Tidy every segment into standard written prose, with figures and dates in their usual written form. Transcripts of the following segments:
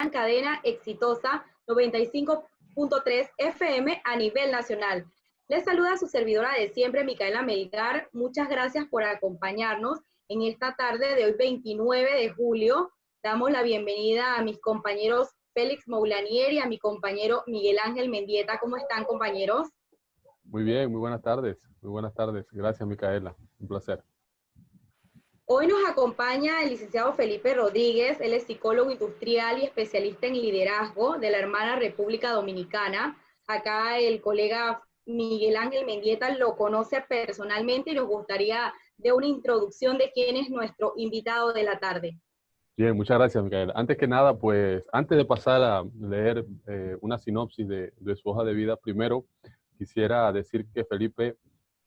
cadena exitosa 95.3 FM a nivel nacional. Les saluda su servidora de siempre, Micaela Melgar. Muchas gracias por acompañarnos en esta tarde de hoy, 29 de julio. Damos la bienvenida a mis compañeros Félix Moulanier y a mi compañero Miguel Ángel Mendieta. ¿Cómo están, compañeros? Muy bien, muy buenas tardes. Muy buenas tardes. Gracias, Micaela. Un placer. Hoy nos acompaña el licenciado Felipe Rodríguez. Él es psicólogo industrial y especialista en liderazgo de la hermana República Dominicana. Acá el colega Miguel Ángel Mendieta lo conoce personalmente y nos gustaría de una introducción de quién es nuestro invitado de la tarde. Bien, muchas gracias, Micaela. Antes que nada, pues, antes de pasar a leer una sinopsis de su hoja de vida, primero quisiera decir que Felipe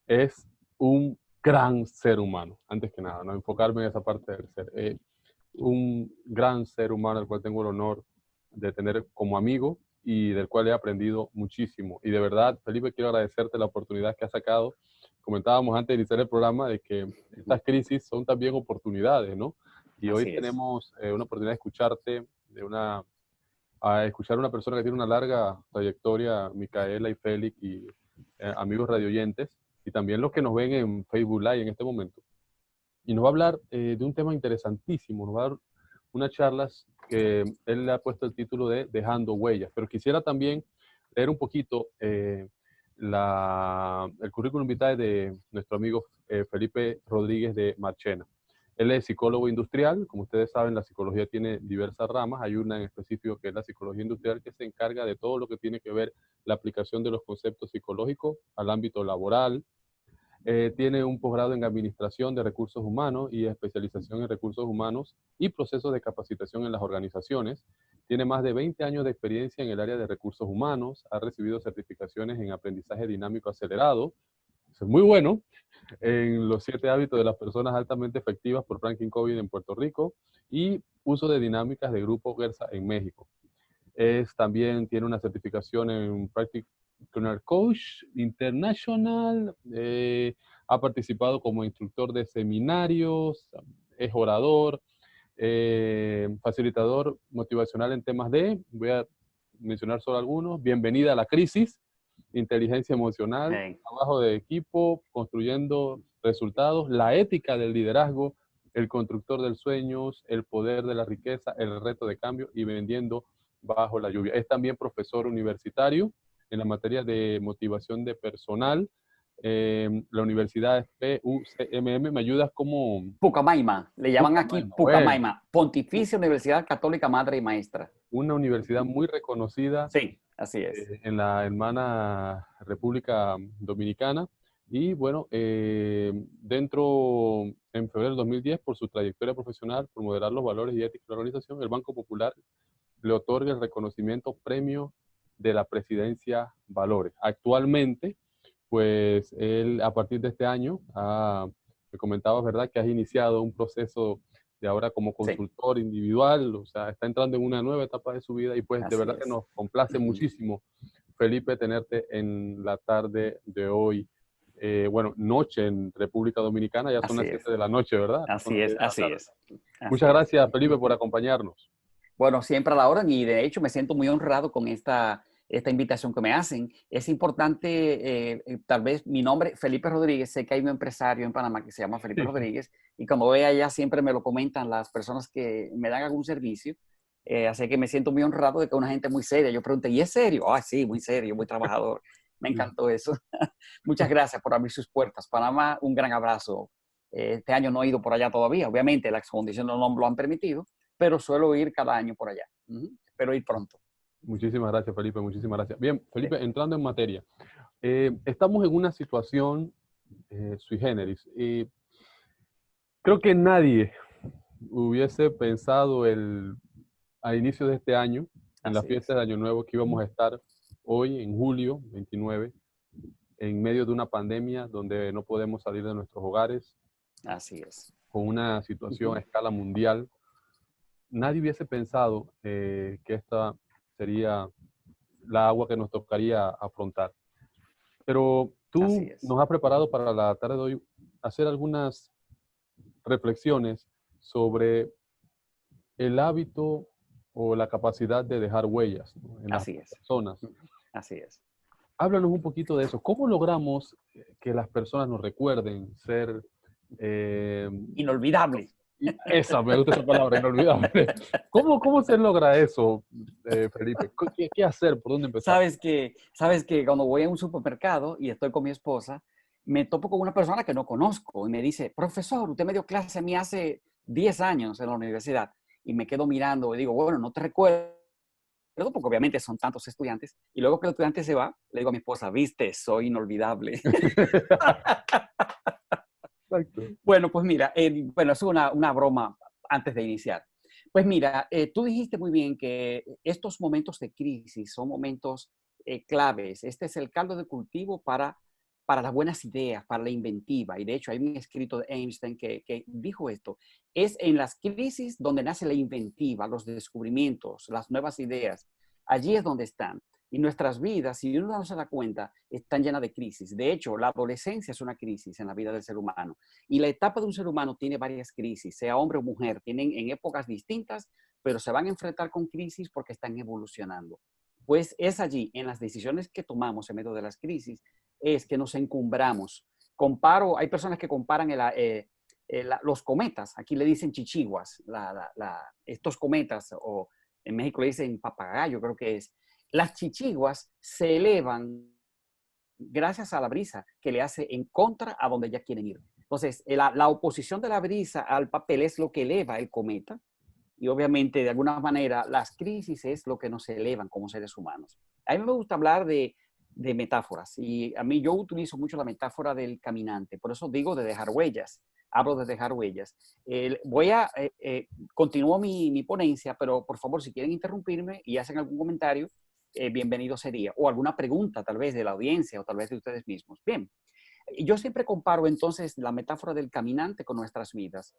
es un gran ser humano, antes que nada, no enfocarme en esa parte del ser. Un gran ser humano al cual tengo el honor de tener como amigo y del cual he aprendido muchísimo. Y de verdad, Felipe, quiero agradecerte la oportunidad que has sacado. Comentábamos antes de iniciar el programa de que estas crisis son también oportunidades, ¿no? Y hoy tenemos una oportunidad de escucharte, a escuchar a una persona que tiene una larga trayectoria, Micaela y Félix y amigos radioyentes, y también los que nos ven en Facebook Live en este momento. Y nos va a hablar de un tema interesantísimo, nos va a dar unas charlas que él le ha puesto el título de Dejando Huellas, pero quisiera también leer un poquito el currículum vitae de nuestro amigo Felipe Rodríguez de Marchena. Él es psicólogo industrial. Como ustedes saben, la psicología tiene diversas ramas. Hay una en específico que es la psicología industrial, que se encarga de todo lo que tiene que ver la aplicación de los conceptos psicológicos al ámbito laboral. Tiene un posgrado en Administración de Recursos Humanos y especialización en Recursos Humanos y procesos de capacitación en las organizaciones. Tiene más de 20 años de experiencia en el área de recursos humanos. Ha recibido certificaciones en aprendizaje dinámico acelerado. Eso es muy bueno. En los 7 hábitos de las personas altamente efectivas por Franklin Covey en Puerto Rico y uso de dinámicas de Grupo Gersa en México. También tiene una certificación en Practitioner Coach International. Ha participado como instructor de seminarios, es orador, facilitador motivacional en temas voy a mencionar solo algunos: bienvenida a la crisis, inteligencia emocional, trabajo de equipo, construyendo resultados, la ética del liderazgo, el constructor del sueños, el poder de la riqueza, el reto de cambio y vendiendo bajo la lluvia. Es también profesor universitario en la materia de motivación de personal. La universidad es PUCMM. ¿Me ayudas como? Pucamaima, le llaman aquí Pucamaima, bueno. Pontificia Universidad Católica Madre y Maestra. Una universidad muy reconocida. Sí, así es. En la hermana República Dominicana. Y bueno, en febrero del 2010, por su trayectoria profesional, por moderar los valores y ética de la organización, el Banco Popular le otorga el reconocimiento Premio de la Presidencia Valores. Actualmente, pues él a partir de este año, me comentabas, ¿verdad?, que has iniciado un proceso de ahora como consultor individual, o sea, está entrando en una nueva etapa de su vida y pues de verdad que nos complace muchísimo, Felipe, tenerte en la tarde de hoy. Bueno, noche en República Dominicana, ya son las 7 de la noche, ¿verdad? Así es, así es. Muchas gracias, Felipe, por acompañarnos. Bueno, siempre a la hora, y de hecho me siento muy honrado con esta invitación que me hacen. Es importante, tal vez mi nombre, Felipe Rodríguez, sé que hay un empresario en Panamá que se llama Felipe Rodríguez, y cuando voy allá siempre me lo comentan las personas que me dan algún servicio, así que me siento muy honrado de que una gente muy seria. Yo pregunté, ¿y es serio? Ah, sí, muy serio, muy trabajador. Me encantó eso. Muchas gracias por abrir sus puertas. Panamá, un gran abrazo. Este año no he ido por allá todavía, obviamente las condiciones no lo han permitido, pero suelo ir cada año por allá. Espero ir pronto. Muchísimas gracias, Felipe, muchísimas gracias. Bien, Felipe, entrando en materia. Estamos en una situación sui generis. Creo que nadie hubiese pensado a inicio de este año, en la fiesta de Año Nuevo, que íbamos a estar hoy, en julio 29, en medio de una pandemia donde no podemos salir de nuestros hogares. Así es. Con una situación a escala mundial. Nadie hubiese pensado que esta sería la agua que nos tocaría afrontar. Pero tú nos has preparado para la tarde de hoy hacer algunas reflexiones sobre el hábito o la capacidad de dejar huellas, ¿no?, en las Así es. personas. Así es. Háblanos un poquito de eso. ¿Cómo logramos que las personas nos recuerden ser... eh, Inolvidable. esa, me gusta esa palabra, inolvidable. ¿Cómo se logra eso, Felipe? ¿Qué hacer? ¿Por dónde empezar? Sabes que cuando voy a un supermercado y estoy con mi esposa, me topo con una persona que no conozco y me dice, profesor, usted me dio clase a mí hace 10 años en la universidad. Y me quedo mirando y digo, bueno, no te recuerdo, porque obviamente son tantos estudiantes. Y luego que el estudiante se va, le digo a mi esposa, viste, soy inolvidable. Exacto. Bueno, pues mira, bueno, es una broma antes de iniciar. Pues mira, tú dijiste muy bien que estos momentos de crisis son momentos claves. Este es el caldo de cultivo para las buenas ideas, para la inventiva. Y de hecho, hay un escrito de Einstein que dijo esto. Es en las crisis donde nace la inventiva, los descubrimientos, las nuevas ideas. Allí es donde están. Y nuestras vidas, si uno no se da cuenta, están llenas de crisis. De hecho, la adolescencia es una crisis en la vida del ser humano. Y la etapa de un ser humano tiene varias crisis, sea hombre o mujer, tienen en épocas distintas, pero se van a enfrentar con crisis porque están evolucionando. Pues es allí, en las decisiones que tomamos en medio de las crisis, es que nos encumbramos. Hay personas que comparan los cometas, aquí le dicen chichiguas, estos cometas, o en México le dicen papagayo, creo que es. Las chichiguas se elevan gracias a la brisa que le hace en contra a donde ya quieren ir. Entonces, la oposición de la brisa al papel es lo que eleva el cometa y obviamente de alguna manera las crisis es lo que nos elevan como seres humanos. A mí me gusta hablar de metáforas y a mí yo utilizo mucho la metáfora del caminante, por eso digo de dejar huellas. Hablo de dejar huellas. Continúo mi ponencia, pero por favor, si quieren interrumpirme y hacen algún comentario, bienvenido sería. O alguna pregunta tal vez de la audiencia o tal vez de ustedes mismos. Bien, yo siempre comparo entonces la metáfora del caminante con nuestras vidas.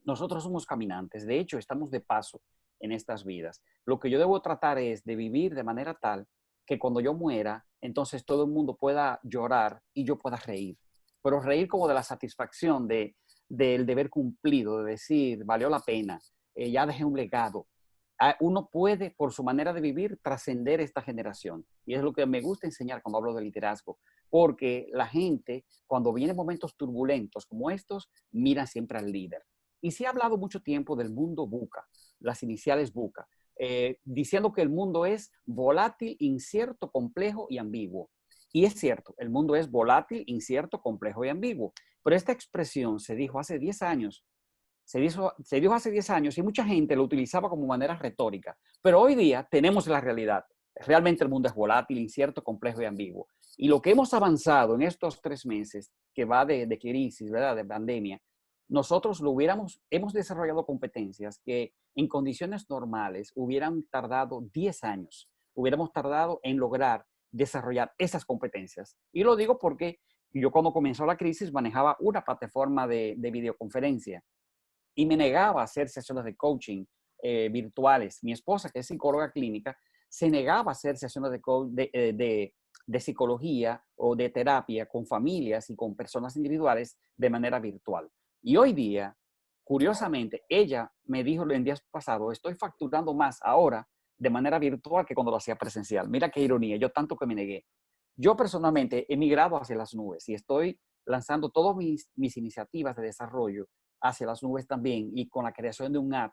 Nosotros somos caminantes, de hecho estamos de paso en estas vidas. Lo que yo debo tratar es de vivir de manera tal que cuando yo muera, entonces todo el mundo pueda llorar y yo pueda reír. Pero reír como de la satisfacción del deber cumplido, de decir, valió la pena, ya dejé un legado. Uno puede, por su manera de vivir, trascender esta generación. Y es lo que me gusta enseñar cuando hablo de liderazgo. Porque la gente, cuando vienen momentos turbulentos como estos, mira siempre al líder. Y se ha hablado mucho tiempo del mundo VUCA, las iniciales VUCA, diciendo que el mundo es volátil, incierto, complejo y ambiguo. Y es cierto, el mundo es volátil, incierto, complejo y ambiguo. Pero esta expresión se dijo hace 10 años. Se dijo hace 10 años y mucha gente lo utilizaba como manera retórica. Pero hoy día tenemos la realidad. Realmente el mundo es volátil, incierto, complejo y ambiguo. Y lo que hemos avanzado en estos 3 meses, que va de crisis, ¿verdad?, de pandemia, nosotros hemos desarrollado competencias que en condiciones normales hubieran tardado 10 años. Hubiéramos tardado en lograr desarrollar esas competencias. Y lo digo porque yo cuando comenzó la crisis manejaba una plataforma de videoconferencia y me negaba a hacer sesiones de coaching virtuales. Mi esposa, que es psicóloga clínica, se negaba a hacer sesiones de psicología o de terapia con familias y con personas individuales de manera virtual. Y hoy día, curiosamente, ella me dijo en días pasados, estoy facturando más ahora de manera virtual que cuando lo hacía presencial. Mira qué ironía, yo tanto que me negué. Yo personalmente he migrado hacia las nubes y estoy lanzando todas mis iniciativas de desarrollo hacia las nubes también y con la creación de un app.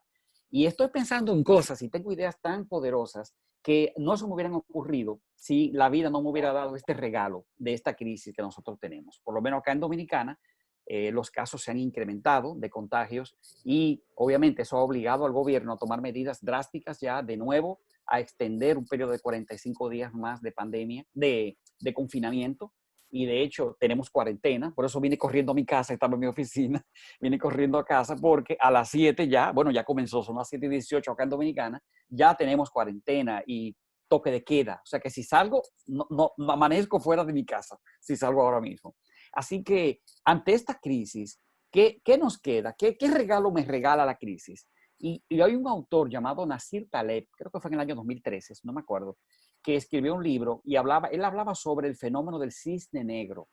Y estoy pensando en cosas y tengo ideas tan poderosas que no se me hubieran ocurrido si la vida no me hubiera dado este regalo de esta crisis que nosotros tenemos. Por lo menos acá en Dominicana, los casos se han incrementado de contagios y obviamente eso ha obligado al gobierno a tomar medidas drásticas ya de nuevo, a extender un periodo de 45 días más de pandemia, de confinamiento. Y de hecho tenemos cuarentena, por eso vine corriendo a mi casa, estaba en mi oficina, vine corriendo a casa porque a las 7 ya, bueno, ya comenzó, son las 7:18 acá en Dominicana, ya tenemos cuarentena y toque de queda. O sea que si salgo, no amanezco fuera de mi casa, si salgo ahora mismo. Así que ante esta crisis, ¿qué nos queda? ¿Qué regalo me regala la crisis? Y hay un autor llamado Nassim Taleb, creo que fue en el año 2013, no me acuerdo, que escribió un libro y él hablaba sobre el fenómeno del cisne negro.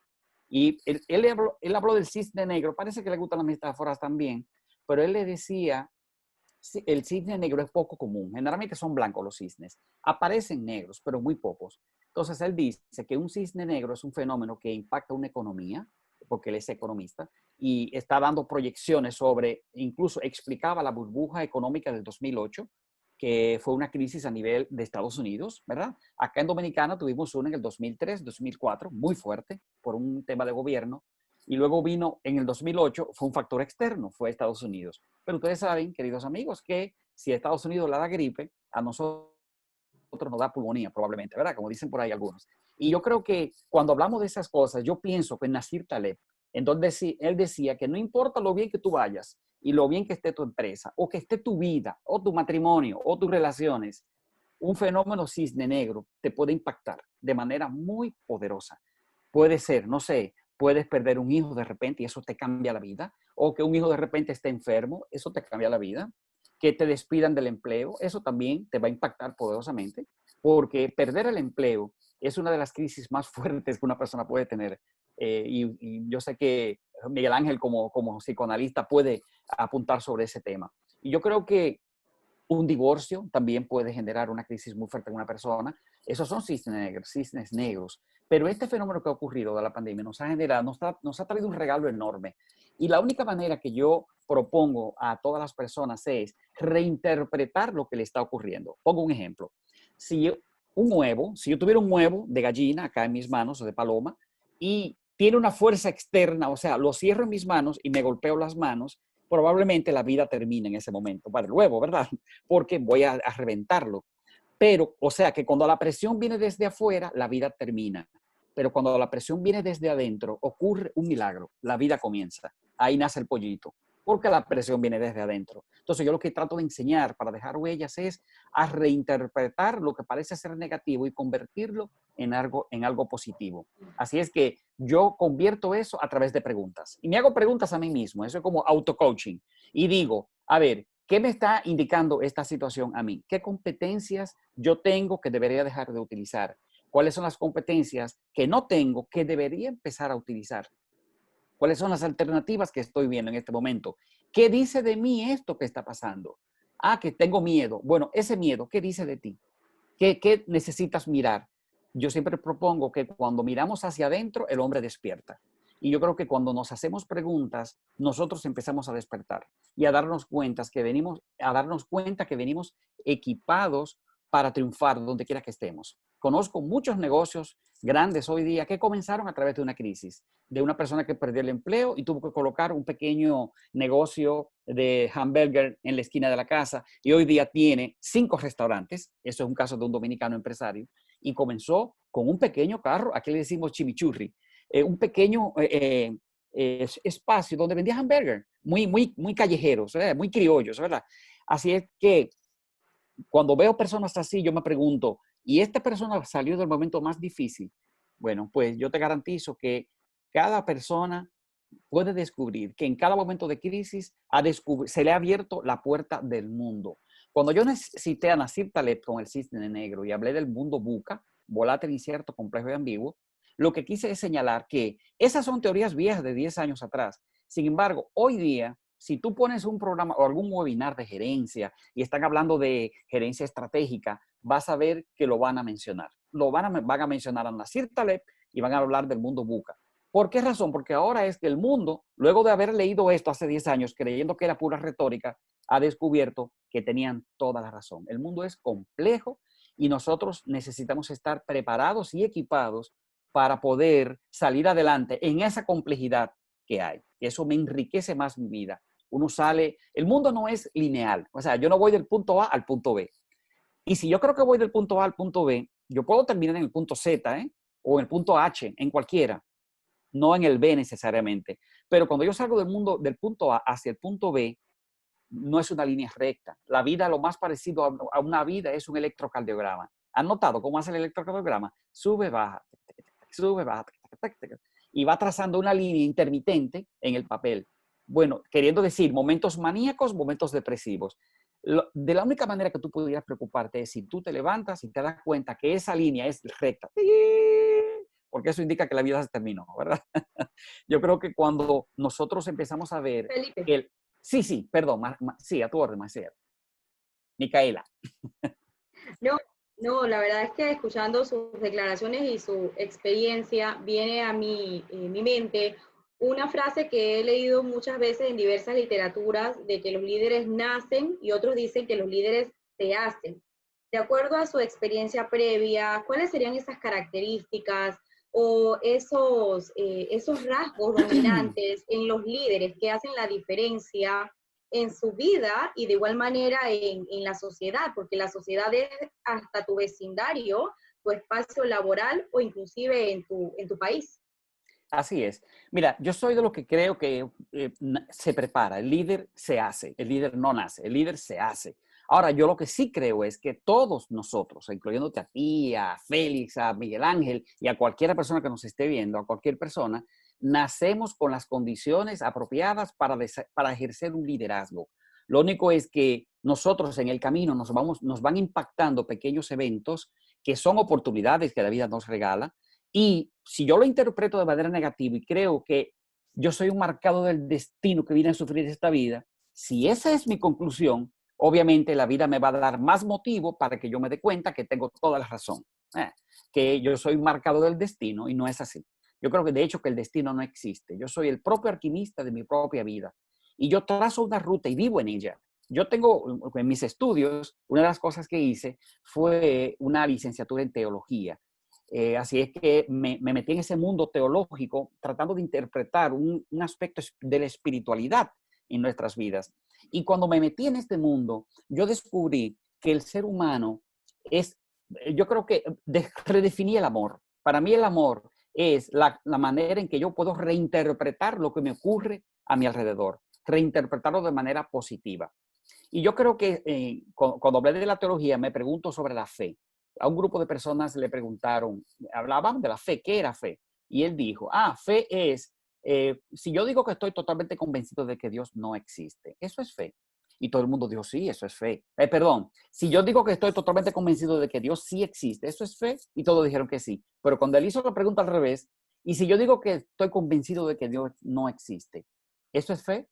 Y él habló del cisne negro, parece que le gustan las metáforas también, pero él le decía el cisne negro es poco común. Generalmente son blancos los cisnes. Aparecen negros, pero muy pocos. Entonces, él dice que un cisne negro es un fenómeno que impacta una economía, porque él es economista, y está dando proyecciones sobre, incluso explicaba la burbuja económica del 2008, que fue una crisis a nivel de Estados Unidos, ¿verdad? Acá en Dominicana tuvimos una en el 2003, 2004, muy fuerte, por un tema de gobierno, y luego vino en el 2008, fue un factor externo, fue Estados Unidos. Pero ustedes saben, queridos amigos, que si a Estados Unidos le da gripe, a nosotros nos da pulmonía probablemente, ¿verdad? Como dicen por ahí algunos. Y yo creo que cuando hablamos de esas cosas, yo pienso que Nasir Taleb, entonces él decía que no importa lo bien que tú vayas y lo bien que esté tu empresa, o que esté tu vida, o tu matrimonio, o tus relaciones, un fenómeno cisne negro te puede impactar de manera muy poderosa. Puede ser, no sé, puedes perder un hijo de repente y eso te cambia la vida, o que un hijo de repente esté enfermo, eso te cambia la vida, que te despidan del empleo, eso también te va a impactar poderosamente, porque perder el empleo es una de las crisis más fuertes que una persona puede tener. Y yo sé que Miguel Ángel como psicoanalista puede apuntar sobre ese tema. Y yo creo que un divorcio también puede generar una crisis muy fuerte en una persona. Esos son cisnes negros. Pero este fenómeno que ha ocurrido de la pandemia nos ha generado, nos ha traído un regalo enorme. Y la única manera que yo propongo a todas las personas es reinterpretar lo que le está ocurriendo. Pongo un ejemplo. Si yo tuviera un huevo de gallina acá en mis manos o de paloma y tiene una fuerza externa, o sea, lo cierro en mis manos y me golpeo las manos, probablemente la vida termine en ese momento para el huevo, ¿verdad? Porque voy a reventarlo. Pero, o sea, que cuando la presión viene desde afuera, la vida termina. Pero cuando la presión viene desde adentro, ocurre un milagro. La vida comienza. Ahí nace el pollito, porque la presión viene desde adentro. Entonces, yo lo que trato de enseñar para dejar huellas es a reinterpretar lo que parece ser negativo y convertirlo en algo positivo. Así es que yo convierto eso a través de preguntas. Y me hago preguntas a mí mismo. Eso es como auto-coaching. Y digo, a ver, ¿qué me está indicando esta situación a mí? ¿Qué competencias yo tengo que debería dejar de utilizar? ¿Cuáles son las competencias que no tengo que debería empezar a utilizar? ¿Cuáles son las alternativas que estoy viendo en este momento? ¿Qué dice de mí esto que está pasando? Ah, que tengo miedo. Bueno, ese miedo, ¿qué dice de ti? ¿Qué necesitas mirar? Yo siempre propongo que cuando miramos hacia adentro, el hombre despierta. Y yo creo que cuando nos hacemos preguntas, nosotros empezamos a despertar y a darnos cuenta que venimos equipados para triunfar donde quiera que estemos. Conozco muchos negocios grandes hoy día que comenzaron a través de una crisis, de una persona que perdió el empleo y tuvo que colocar un pequeño negocio de hamburger en la esquina de la casa y hoy día tiene 5 restaurantes. Eso es un caso de un dominicano empresario y comenzó con un pequeño carro, aquí le decimos chimichurri, un pequeño espacio donde vendía hamburger, muy callejeros, ¿verdad? Muy criollos, ¿verdad? Así es que cuando veo personas así, yo me pregunto, ¿y esta persona salió del momento más difícil? Bueno, pues yo te garantizo que cada persona puede descubrir que en cada momento de crisis se le ha abierto la puerta del mundo. Cuando yo cité a Nasir Taleb con el cisne negro y hablé del mundo buca, volátil, incierto, complejo y ambiguo, lo que quise es señalar que esas son teorías viejas de 10 años atrás. Sin embargo, hoy día, si tú pones un programa o algún webinar de gerencia y están hablando de gerencia estratégica, vas a ver que lo van a mencionar. Van a mencionar a Nasir Taleb y van a hablar del mundo buca. ¿Por qué razón? Porque ahora es que el mundo, luego de haber leído esto hace 10 años, creyendo que era pura retórica, ha descubierto que tenían toda la razón. El mundo es complejo y nosotros necesitamos estar preparados y equipados para poder salir adelante en esa complejidad que hay. Eso me enriquece más mi vida. Uno sale, el mundo no es lineal. O sea, yo no voy del punto A al punto B. Y si yo creo que voy del punto A al punto B, yo puedo terminar en el punto Z, o en el punto H, en cualquiera, no en el B necesariamente. Pero cuando yo salgo del mundo del punto A hacia el punto B, no es una línea recta. La vida, lo más parecido a una vida es un electrocardiograma. ¿Han notado cómo hace el electrocardiograma? Sube, baja, y va trazando una línea intermitente en el papel. Bueno, queriendo decir momentos maníacos, momentos depresivos. De la única manera que tú pudieras preocuparte es si tú te levantas y te das cuenta que esa línea es recta, porque eso indica que la vida se terminó, ¿verdad? Yo creo que cuando nosotros empezamos a ver Felipe. que sí, perdón, sí, a tu orden, Marcela. Micaela. No, no, la verdad es que escuchando sus declaraciones y su experiencia, viene a mi mente una frase que he leído muchas veces en diversas literaturas, de que los líderes nacen y otros dicen que los líderes se hacen. De acuerdo a su experiencia previa, ¿cuáles serían esas características o esos rasgos dominantes en los líderes que hacen la diferencia en su vida y de igual manera en la sociedad? Porque la sociedad es hasta tu vecindario, tu espacio laboral o inclusive en tu país. Así es. Mira, yo soy de los que creo que se prepara, el líder se hace, el líder no nace, el líder se hace. Ahora, yo lo que sí creo es que todos nosotros, incluyéndote a ti, a Félix, a Miguel Ángel y a cualquier persona que nos esté viendo, a cualquier persona, nacemos con las condiciones apropiadas para ejercer un liderazgo. Lo único es que nosotros en el camino nos van impactando pequeños eventos que son oportunidades que la vida nos regala. Y si yo lo interpreto de manera negativa y creo que yo soy un marcado del destino que viene a sufrir esta vida, si esa es mi conclusión, obviamente la vida me va a dar más motivo para que yo me dé cuenta que tengo toda la razón, que yo soy marcado del destino y no es así. Yo creo que de hecho que el destino no existe. Yo soy el propio alquimista de mi propia vida y yo trazo una ruta y vivo en ella. Yo tengo en mis estudios, una de las cosas que hice fue una licenciatura en teología. Así es que me metí en ese mundo teológico tratando de interpretar un aspecto de la espiritualidad en nuestras vidas. Y cuando me metí en este mundo, yo descubrí que el ser humano es, yo creo que redefiní el amor. Para mí el amor es la manera en que yo puedo reinterpretar lo que me ocurre a mi alrededor, reinterpretarlo de manera positiva. Y yo creo que cuando hablé de la teología, me pregunto sobre la fe. A un grupo de personas le preguntaron, hablaban de la fe, ¿qué era fe? Y él dijo, fe es, si yo digo que estoy totalmente convencido de que Dios no existe, eso es fe. Y todo el mundo dijo, sí, eso es fe. Perdón, si yo digo que estoy totalmente convencido de que Dios sí existe, ¿eso es fe? Y todos dijeron que sí. Pero cuando él hizo la pregunta al revés, y si yo digo que estoy convencido de que Dios no existe, ¿eso es fe?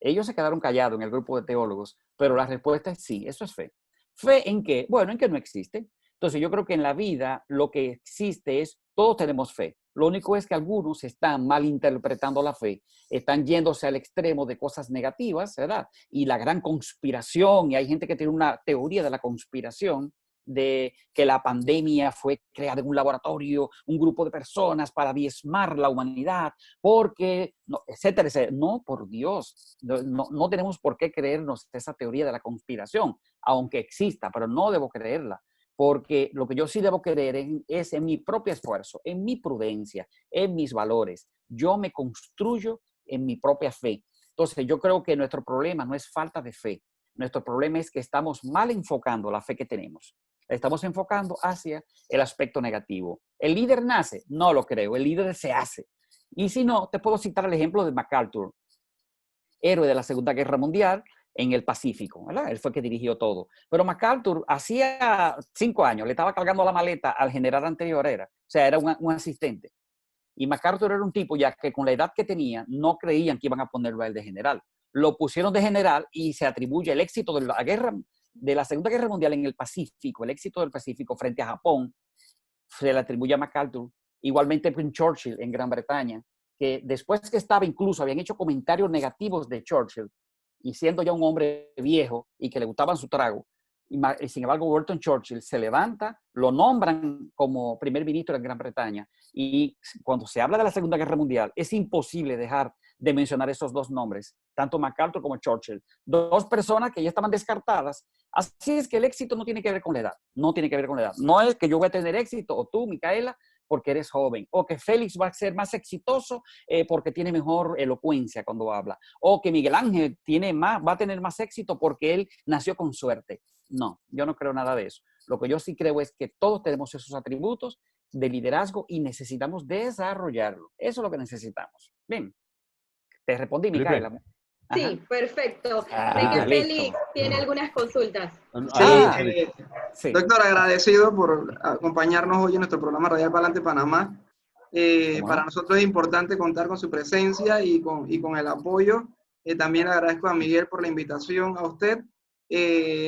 Ellos se quedaron callados en el grupo de teólogos, pero la respuesta es sí, eso es fe. ¿Fe en qué? Bueno, en que no existe. Entonces yo creo que en la vida lo que existe es, todos tenemos fe. Lo único es que algunos están malinterpretando la fe, están yéndose al extremo de cosas negativas, ¿verdad? Y la gran conspiración, y hay gente que tiene una teoría de la conspiración, de que la pandemia fue creada en un laboratorio, un grupo de personas para diezmar la humanidad, porque, no, etcétera, etcétera. No, por Dios, no tenemos por qué creernos esa teoría de la conspiración, aunque exista, pero no debo creerla. Porque lo que yo sí debo creer es en mi propio esfuerzo, en mi prudencia, en mis valores. Yo me construyo en mi propia fe. Entonces, yo creo que nuestro problema no es falta de fe. Nuestro problema es que estamos mal enfocando la fe que tenemos. La estamos enfocando hacia el aspecto negativo. ¿El líder nace? No lo creo. El líder se hace. Y si no, te puedo citar el ejemplo de MacArthur, héroe de la Segunda Guerra Mundial, en el Pacífico, ¿verdad? Él fue el que dirigió todo. Pero MacArthur hacía 5 años, le estaba cargando la maleta al general anterior, o sea, era un asistente. Y MacArthur era un tipo ya que con la edad que tenía, no creían que iban a ponerlo a él de general. Lo pusieron de general y se atribuye el éxito de la guerra, de la Segunda Guerra Mundial en el Pacífico, el éxito del Pacífico frente a Japón, se le atribuye a MacArthur. Igualmente Prince Churchill en Gran Bretaña, que después que estaba incluso, habían hecho comentarios negativos de Churchill, y siendo ya un hombre viejo y que le gustaban su trago, y sin embargo Winston Churchill se levanta, lo nombran como primer ministro de Gran Bretaña, y cuando se habla de la Segunda Guerra Mundial, es imposible dejar de mencionar esos dos nombres, tanto MacArthur como Churchill, dos personas que ya estaban descartadas. Así es que el éxito no tiene que ver con la edad, no tiene que ver con la edad. No es que yo voy a tener éxito, o tú, Micaela, porque eres joven, o que Félix va a ser más exitoso porque tiene mejor elocuencia cuando habla, o que Miguel Ángel va a tener más éxito porque él nació con suerte. No, yo no creo nada de eso. Lo que yo sí creo es que todos tenemos esos atributos de liderazgo y necesitamos desarrollarlo. Eso es lo que necesitamos. Bien, te respondí, Felipe. Micaela. Sí, perfecto. Sé que Listo. Félix tiene algunas consultas. Sí. Doctor, agradecido por acompañarnos hoy en nuestro programa Radial Palante Panamá. Para nosotros es importante contar con su presencia y con el apoyo. También agradezco a Miguel por la invitación, a usted.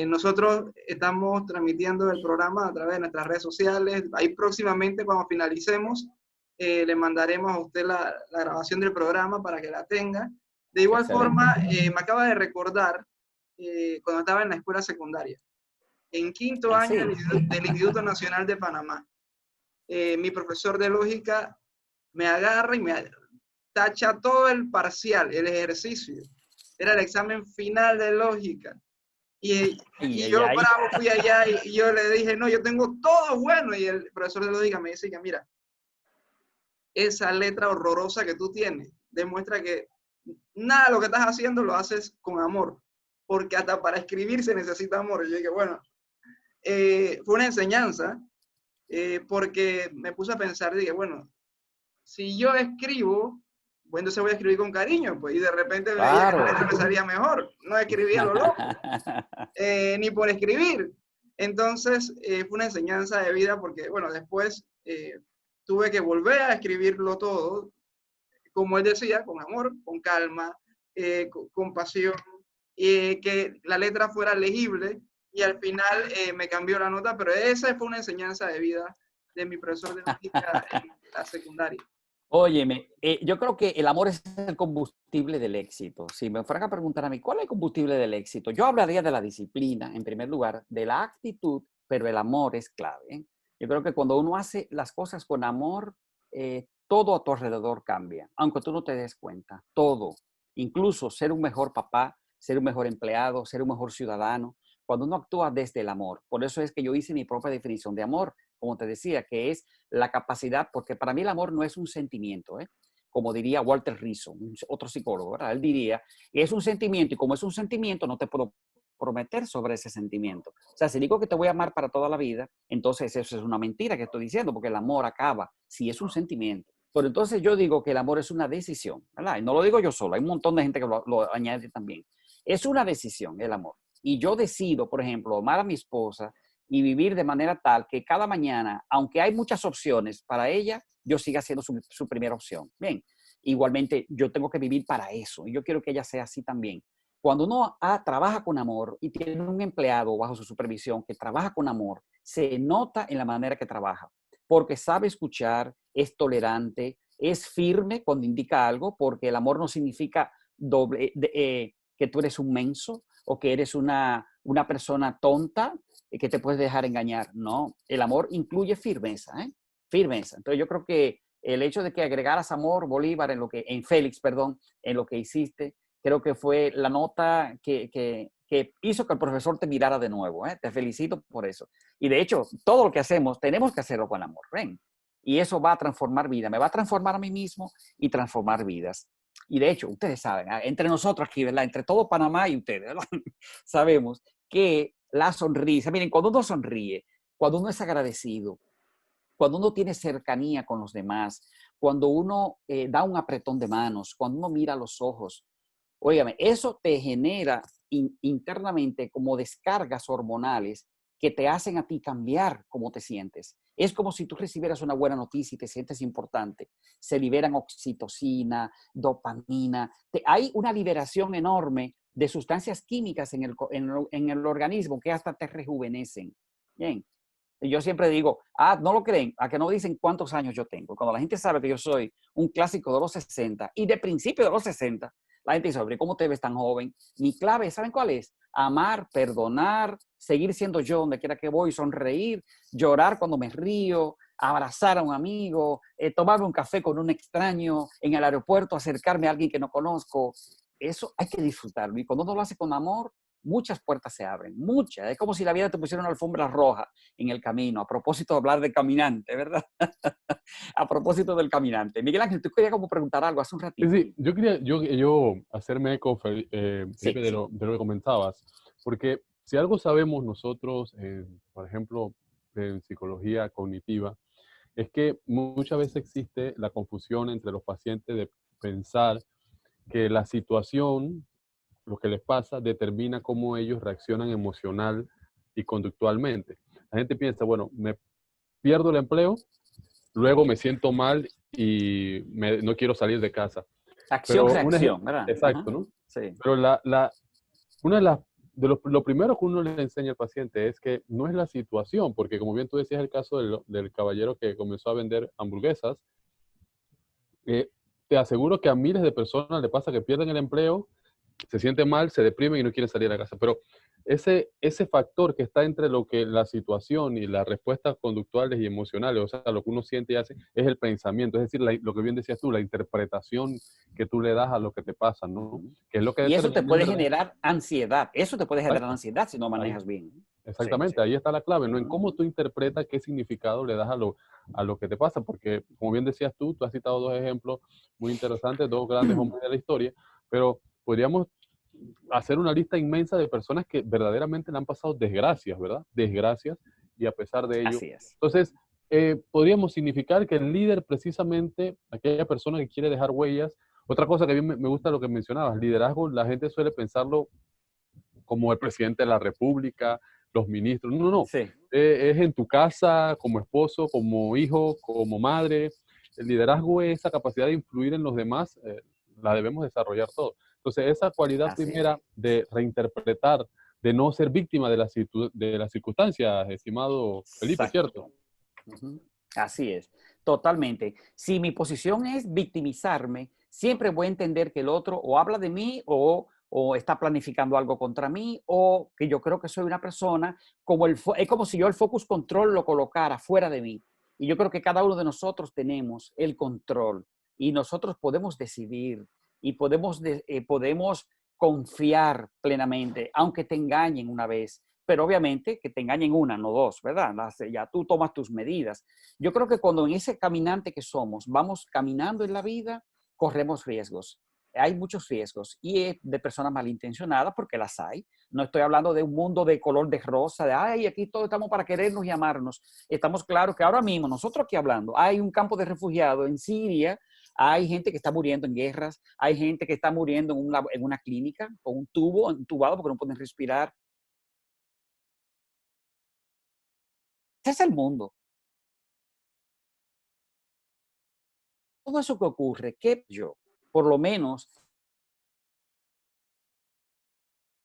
Nosotros estamos transmitiendo el programa a través de nuestras redes sociales. Ahí próximamente, cuando finalicemos, le mandaremos a usted la grabación del programa para que la tenga. De igual forma, me acaba de recordar cuando estaba en la escuela secundaria, en quinto año del Instituto Nacional de Panamá. Mi profesor de lógica me agarra y me tacha todo el parcial, el ejercicio. Era el examen final de lógica. Y yo bravo fui allá y yo le dije, no, yo tengo todo bueno. Y el profesor de lógica me dice que, mira, esa letra horrorosa que tú tienes demuestra que nada de lo que estás haciendo lo haces con amor, porque hasta para escribir se necesita amor. Y yo dije, bueno, fue una enseñanza, porque me puse a pensar, dije, bueno, si yo escribo, pues entonces voy a escribir con cariño, pues, y de repente veía que la letra me salía mejor, no escribía lo loco, ni por escribir. Entonces, fue una enseñanza de vida porque, bueno, después tuve que volver a escribirlo todo, como él decía, con amor, con calma, con pasión, que la letra fuera legible, y al final me cambió la nota, pero esa fue una enseñanza de vida de mi profesor de lógica en la secundaria. Óyeme, yo creo que el amor es el combustible del éxito. Si me fueran a preguntar a mí, ¿cuál es el combustible del éxito? Yo hablaría de la disciplina, en primer lugar, de la actitud, pero el amor es clave, ¿eh? Yo creo que cuando uno hace las cosas con amor, todo a tu alrededor cambia, aunque tú no te des cuenta, todo. Incluso ser un mejor papá, ser un mejor empleado, ser un mejor ciudadano, cuando uno actúa desde el amor. Por eso es que yo hice mi propia definición de amor, como te decía, que es la capacidad, porque para mí el amor no es un sentimiento, ¿eh? Como diría Walter Rizzo, otro psicólogo, ¿verdad? Él diría, es un sentimiento, y como es un sentimiento, no te puedo prometer sobre ese sentimiento. O sea, si digo que te voy a amar para toda la vida, entonces eso es una mentira que estoy diciendo, porque el amor acaba si es un sentimiento. Pero entonces yo digo que el amor es una decisión, ¿verdad? Y no lo digo yo solo, hay un montón de gente que lo añade también. Es una decisión el amor. Y yo decido, por ejemplo, amar a mi esposa y vivir de manera tal que cada mañana, aunque hay muchas opciones para ella, yo siga siendo su primera opción. Bien, igualmente yo tengo que vivir para eso y yo quiero que ella sea así también. Cuando uno trabaja con amor y tiene un empleado bajo su supervisión que trabaja con amor, se nota en la manera que trabaja, porque sabe escuchar, es tolerante, es firme cuando indica algo, porque el amor no significa que tú eres un menso o que eres una persona tonta que te puedes dejar engañar. No, el amor incluye firmeza, ¿eh? Firmeza. Entonces yo creo que el hecho de que agregaras amor, Bolívar, en Félix, perdón, en lo que hiciste, creo que fue la nota que hizo que el profesor te mirara de nuevo, ¿eh? Te felicito por eso. Y de hecho, todo lo que hacemos, tenemos que hacerlo con amor, ¿ven? Y eso va a transformar vidas. Me va a transformar a mí mismo y transformar vidas. Y de hecho, ustedes saben, entre nosotros aquí, ¿verdad? Entre todo Panamá y ustedes, ¿verdad? Sabemos que la sonrisa, miren, cuando uno sonríe, cuando uno es agradecido, cuando uno tiene cercanía con los demás, cuando uno da un apretón de manos, cuando uno mira a los ojos, óigame, eso te genera internamente como descargas hormonales que te hacen a ti cambiar cómo te sientes. Es como si tú recibieras una buena noticia y te sientes importante. Se liberan oxitocina, dopamina. Hay una liberación enorme de sustancias químicas en el organismo que hasta te rejuvenecen. Bien. Y yo siempre digo, no lo creen, a que no dicen cuántos años yo tengo. Cuando la gente sabe que yo soy un clásico de los 60 y de principio de los 60, la gente dice, ¿cómo te ves tan joven? Mi clave, ¿saben cuál es? Amar, perdonar, seguir siendo yo donde quiera que voy, sonreír, llorar cuando me río, abrazar a un amigo, tomarme un café con un extraño en el aeropuerto, acercarme a alguien que no conozco. Eso hay que disfrutarlo. Y cuando uno lo hace con amor, muchas puertas se abren, muchas. Es como si la vida te pusiera una alfombra roja en el camino, a propósito de hablar de caminante, ¿verdad? A propósito del caminante. Miguel Ángel, tú querías como preguntar algo hace un ratito. Sí, yo quería yo hacerme eco, Felipe, de lo que comentabas, porque si algo sabemos nosotros, por ejemplo, en psicología cognitiva, es que muchas veces existe la confusión entre los pacientes de pensar que la situación, lo que les pasa, determina cómo ellos reaccionan emocional y conductualmente. La gente piensa, bueno, me pierdo el empleo, luego me siento mal y no quiero salir de casa. Acción-reacción, ¿verdad? Exacto, ¿no? Sí. Pero una de las lo primero que uno le enseña al paciente es que no es la situación, porque como bien tú decías el caso del caballero que comenzó a vender hamburguesas, te aseguro que a miles de personas le pasa que pierden el empleo, se sienten mal, se deprimen y no quieren salir a casa. Pero ese factor que está entre lo que la situación y las respuestas conductuales y emocionales, o sea, lo que uno siente y hace, es el pensamiento. Es decir, lo que bien decías tú, la interpretación que tú le das a lo que te pasa, ¿no? Que es lo que Y eso te determina, puede ¿verdad? generar ansiedad. Eso te puede generar Exacto. ansiedad si no Ahí, manejas bien. exactamente, Sí. ahí está la clave, ¿no? En cómo tú interpretas, qué significado le das a lo que te pasa, porque como bien decías tú has citado dos ejemplos muy interesantes, dos grandes hombres de la historia, pero podríamos hacer una lista inmensa de personas que verdaderamente le han pasado desgracias, ¿verdad? Desgracias, y a pesar de ello. Así es. Entonces, podríamos significar que el líder, precisamente, aquella persona que quiere dejar huellas. Otra cosa que a mí me gusta lo que mencionabas, liderazgo, la gente suele pensarlo como el presidente de la República, los ministros. No, no. Sí. Es en tu casa, como esposo, como hijo, como madre. El liderazgo es esa capacidad de influir en los demás, la debemos desarrollar todos. Entonces, esa cualidad Así es. primera de reinterpretar, de no ser víctima de las circunstancias, estimado Felipe, ¿cierto? Exacto. Así es, totalmente. Si mi posición es victimizarme, siempre voy a entender que el otro o habla de mí o está planificando algo contra mí o que yo creo que soy una persona, es como si yo el focus control lo colocara fuera de mí. Y yo creo que cada uno de nosotros tenemos el control y nosotros podemos decidir y podemos confiar plenamente, aunque te engañen una vez. Pero obviamente que te engañen una, no dos, ¿verdad? Ya tú tomas tus medidas. Yo creo que cuando en ese caminante que somos, vamos caminando en la vida, corremos riesgos. Hay muchos riesgos y de personas malintencionadas, porque las hay. No estoy hablando de un mundo de color de rosa, de, ay, aquí todos estamos para querernos y amarnos. Estamos claros que ahora mismo, nosotros aquí hablando, hay un campo de refugiados en Siria, hay gente que está muriendo en guerras, hay gente que está muriendo en una clínica con un tubo entubado porque no pueden respirar. Ese es el mundo. Todo eso que ocurre, que yo, por lo menos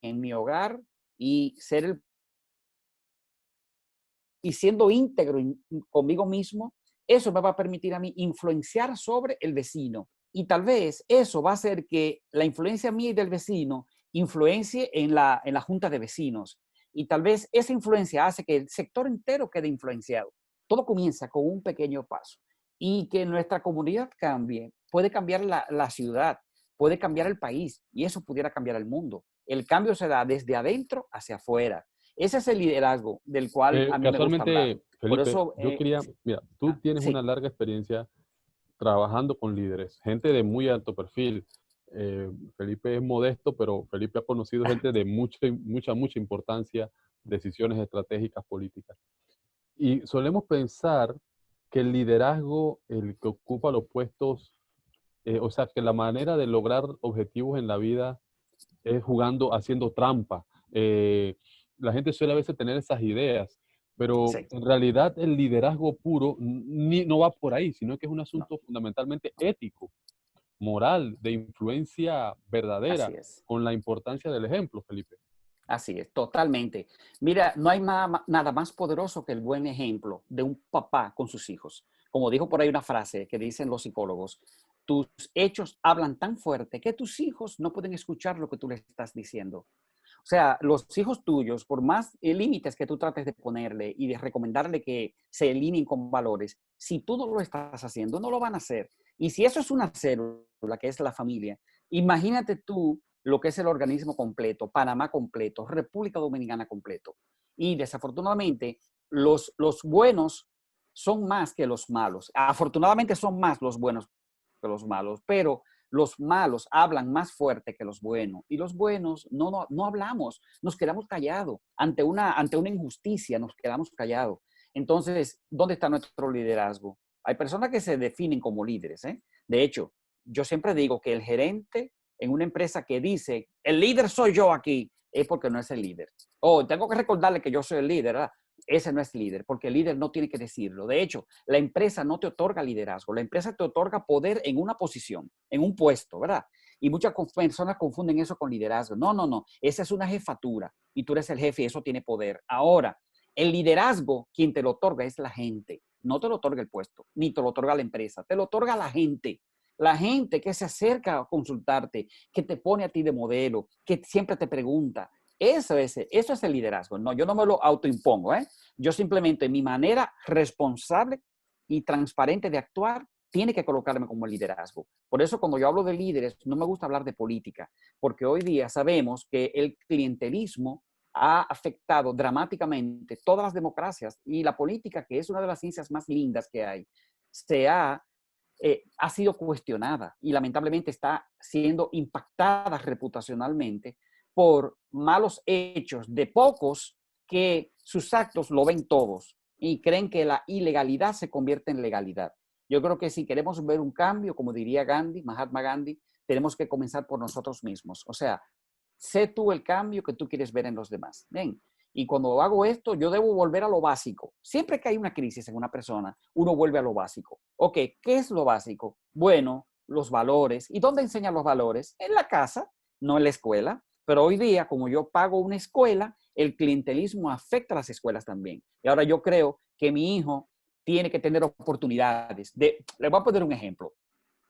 en mi hogar y y siendo íntegro conmigo mismo, eso me va a permitir a mí influenciar sobre el vecino. Y tal vez eso va a hacer que la influencia mía y del vecino influencie en la junta de vecinos. Y tal vez esa influencia hace que el sector entero quede influenciado. Todo comienza con un pequeño paso. Y que nuestra comunidad cambie, puede cambiar la ciudad, puede cambiar el país y eso pudiera cambiar el mundo. El cambio se da desde adentro hacia afuera. Ese es el liderazgo del cual a mí me gusta hablar. Casualmente, Por Felipe, eso, yo quería, mira, tú tienes una sí, larga experiencia trabajando con líderes, gente de muy alto perfil. Felipe es modesto, pero Felipe ha conocido gente de mucha importancia, decisiones estratégicas, políticas. Y solemos pensar que el liderazgo, el que ocupa los puestos, o sea, que la manera de lograr objetivos en la vida es jugando, haciendo trampa. La gente suele a veces tener esas ideas, pero sí, en realidad el liderazgo puro no va por ahí, sino que es un no, asunto fundamentalmente ético, moral, de influencia verdadera, así es. con la importancia del ejemplo, Felipe. Así es, totalmente. Mira, no hay nada más poderoso que el buen ejemplo de un papá con sus hijos. Como dijo por ahí una frase que dicen los psicólogos, tus hechos hablan tan fuerte que tus hijos no pueden escuchar lo que tú les estás diciendo. O sea, los hijos tuyos, por más límites que tú trates de ponerle y de recomendarle que se alineen con valores, si tú no lo estás haciendo, no lo van a hacer. Y si eso es una célula, que es la familia, imagínate tú lo que es el organismo completo, Panamá completo, República Dominicana completo. Y desafortunadamente, los buenos son más que los malos. Afortunadamente son más los buenos que los malos, pero los malos hablan más fuerte que los buenos y los buenos no hablamos, nos quedamos callados ante una injusticia, nos quedamos callados. Entonces, ¿dónde está nuestro liderazgo? Hay personas que se definen como líderes, ¿eh? De hecho, yo siempre digo que el gerente en una empresa que dice, el líder soy yo aquí, es porque no es el líder. Oh, tengo que recordarle que yo soy el líder, ¿verdad? Ese no es líder, porque el líder no tiene que decirlo. De hecho, la empresa no te otorga liderazgo, la empresa te otorga poder en una posición, en un puesto, ¿verdad? Y muchas personas confunden eso con liderazgo. No, no, no. Esa es una jefatura y tú eres el jefe y eso tiene poder. Ahora, el liderazgo, quien te lo otorga es la gente. No te lo otorga el puesto, ni te lo otorga la empresa. Te lo otorga la gente. La gente que se acerca a consultarte, que te pone a ti de modelo, que siempre te pregunta. Eso es el liderazgo. No, yo no me lo autoimpongo, ¿eh? Yo simplemente, mi manera responsable y transparente de actuar tiene que colocarme como liderazgo. Por eso cuando yo hablo de líderes, no me gusta hablar de política, porque hoy día sabemos que el clientelismo ha afectado dramáticamente todas las democracias y la política, que es una de las ciencias más lindas que hay, ha sido cuestionada y lamentablemente está siendo impactada reputacionalmente por malos hechos de pocos que sus actos lo ven todos y creen que la ilegalidad se convierte en legalidad. Yo creo que si queremos ver un cambio, como diría Gandhi, Mahatma Gandhi, tenemos que comenzar por nosotros mismos. O sea, sé tú el cambio que tú quieres ver en los demás. Bien. Y cuando hago esto, yo debo volver a lo básico. Siempre que hay una crisis en una persona, uno vuelve a lo básico. Ok, ¿qué es lo básico? Bueno, los valores. ¿Y dónde enseñan los valores? En la casa, no en la escuela. Pero hoy día, como yo pago una escuela, el clientelismo afecta a las escuelas también. Y ahora yo creo que mi hijo tiene que tener oportunidades. Le voy a poner un ejemplo.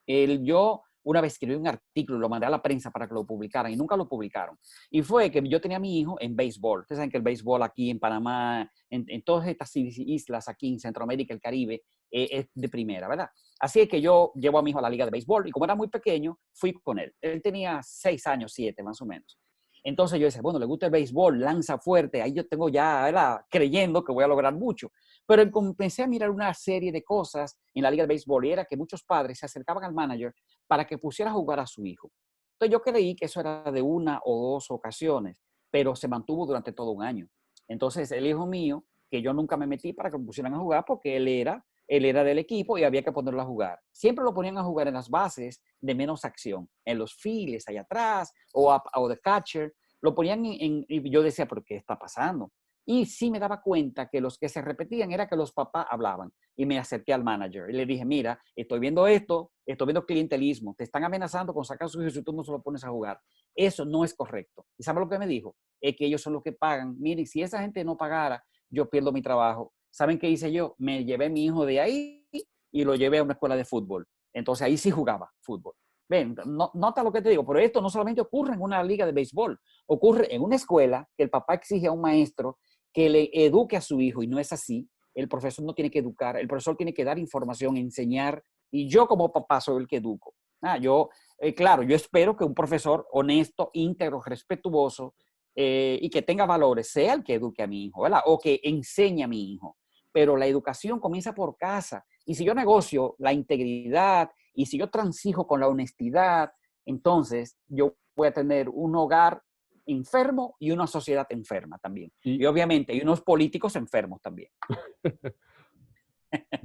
Yo una vez escribí un artículo, lo mandé a la prensa para que lo publicaran y nunca lo publicaron. Y fue que yo tenía a mi hijo en béisbol. Ustedes saben que el béisbol aquí en Panamá, en todas estas islas aquí en Centroamérica, el Caribe, es de primera, ¿verdad? Así es que yo llevo a mi hijo a la liga de béisbol y como era muy pequeño, fui con él. Él tenía 6 años, 7 más o menos. Entonces yo decía, bueno, le gusta el béisbol, lanza fuerte, ahí yo tengo ya, ¿verdad? Creyendo que voy a lograr mucho. Pero empecé a mirar una serie de cosas en la liga de béisbol y era que muchos padres se acercaban al manager para que pusiera a jugar a su hijo. Entonces yo creí que eso era de 1 o 2 ocasiones, pero se mantuvo durante todo un año. Entonces el hijo mío, que yo nunca me metí para que me pusieran a jugar porque él era del equipo y había que ponerlo a jugar. Siempre lo ponían a jugar en las bases de menos acción, en los files, allá atrás, o de catcher. Lo ponían y yo decía, ¿pero qué está pasando? Y sí me daba cuenta que los que se repetían era que los papás hablaban. Y me acerqué al manager y le dije, mira, estoy viendo esto, estoy viendo clientelismo, te están amenazando con sacar a su hijo si tú no se lo pones a jugar. Eso no es correcto. ¿Y sabe lo que me dijo? Es que ellos son los que pagan. Miren, si esa gente no pagara, yo pierdo mi trabajo. ¿Saben qué hice yo? Me llevé a mi hijo de ahí y lo llevé a una escuela de fútbol. Entonces ahí sí jugaba fútbol. Ven, nota lo que te digo, pero esto no solamente ocurre en una liga de béisbol, ocurre en una escuela que el papá exige a un maestro que le eduque a su hijo y no es así. El profesor no tiene que educar, el profesor tiene que dar información, enseñar y yo como papá soy el que educo. Claro, yo espero que un profesor honesto, íntegro, respetuoso y que tenga valores sea el que eduque a mi hijo, ¿verdad? O que enseñe a mi hijo. Pero la educación comienza por casa. Y si yo negocio la integridad y si yo transijo con la honestidad, entonces yo voy a tener un hogar enfermo y una sociedad enferma también. Y obviamente hay unos políticos enfermos también.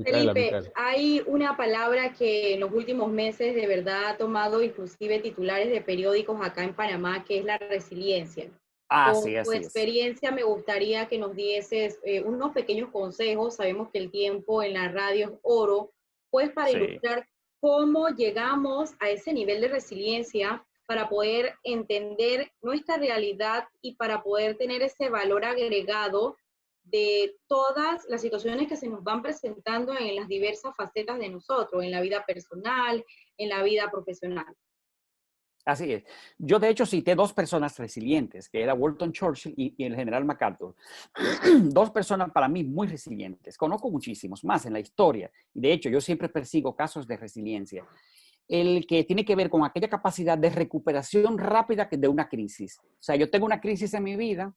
Felipe, hay una palabra que en los últimos meses de verdad ha tomado inclusive titulares de periódicos acá en Panamá, que es la resiliencia. Con Sí, tu así experiencia me gustaría que nos dieses unos pequeños consejos. Sabemos que el tiempo en la radio es oro, pues para ilustrar cómo llegamos a ese nivel de resiliencia para poder entender nuestra realidad y para poder tener ese valor agregado de todas las situaciones que se nos van presentando en las diversas facetas de nosotros, en la vida personal, en la vida profesional. Así es. Yo, de hecho, cité 2 personas resilientes, que era Walton Churchill y el general MacArthur. 2 personas para mí muy resilientes. Conozco muchísimos más en la historia. De hecho, yo siempre persigo casos de resiliencia. El que tiene que ver con aquella capacidad de recuperación rápida de una crisis. O sea, yo tengo una crisis en mi vida,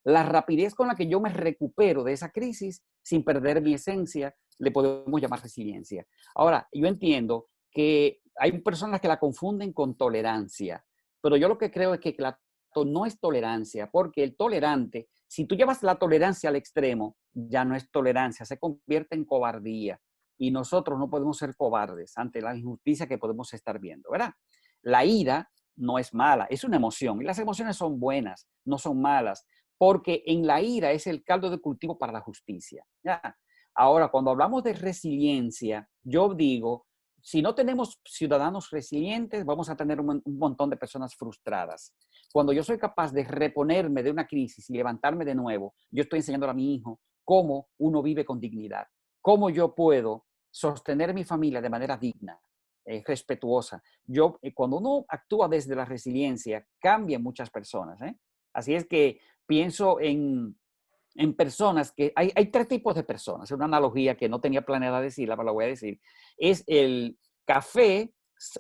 la rapidez con la que yo me recupero de esa crisis sin perder mi esencia, le podemos llamar resiliencia. Ahora, yo entiendo que hay personas que la confunden con tolerancia, pero yo lo que creo es que no es tolerancia, porque el tolerante, si tú llevas la tolerancia al extremo, ya no es tolerancia, se convierte en cobardía. Y nosotros no podemos ser cobardes ante la injusticia que podemos estar viendo, ¿verdad? La ira no es mala, es una emoción. Y las emociones son buenas, no son malas, porque en la ira es el caldo de cultivo para la justicia. ¿Ya? Ahora, cuando hablamos de resiliencia, yo digo, si no tenemos ciudadanos resilientes, vamos a tener un montón de personas frustradas. Cuando yo soy capaz de reponerme de una crisis y levantarme de nuevo, yo estoy enseñando a mi hijo cómo uno vive con dignidad, cómo yo puedo sostener mi familia de manera digna, respetuosa. Cuando uno actúa desde la resiliencia, cambian muchas personas. Así es que pienso en personas que hay 3 tipos de personas. Es una analogía que no tenía planeada decirla, pero la voy a decir. Es el café,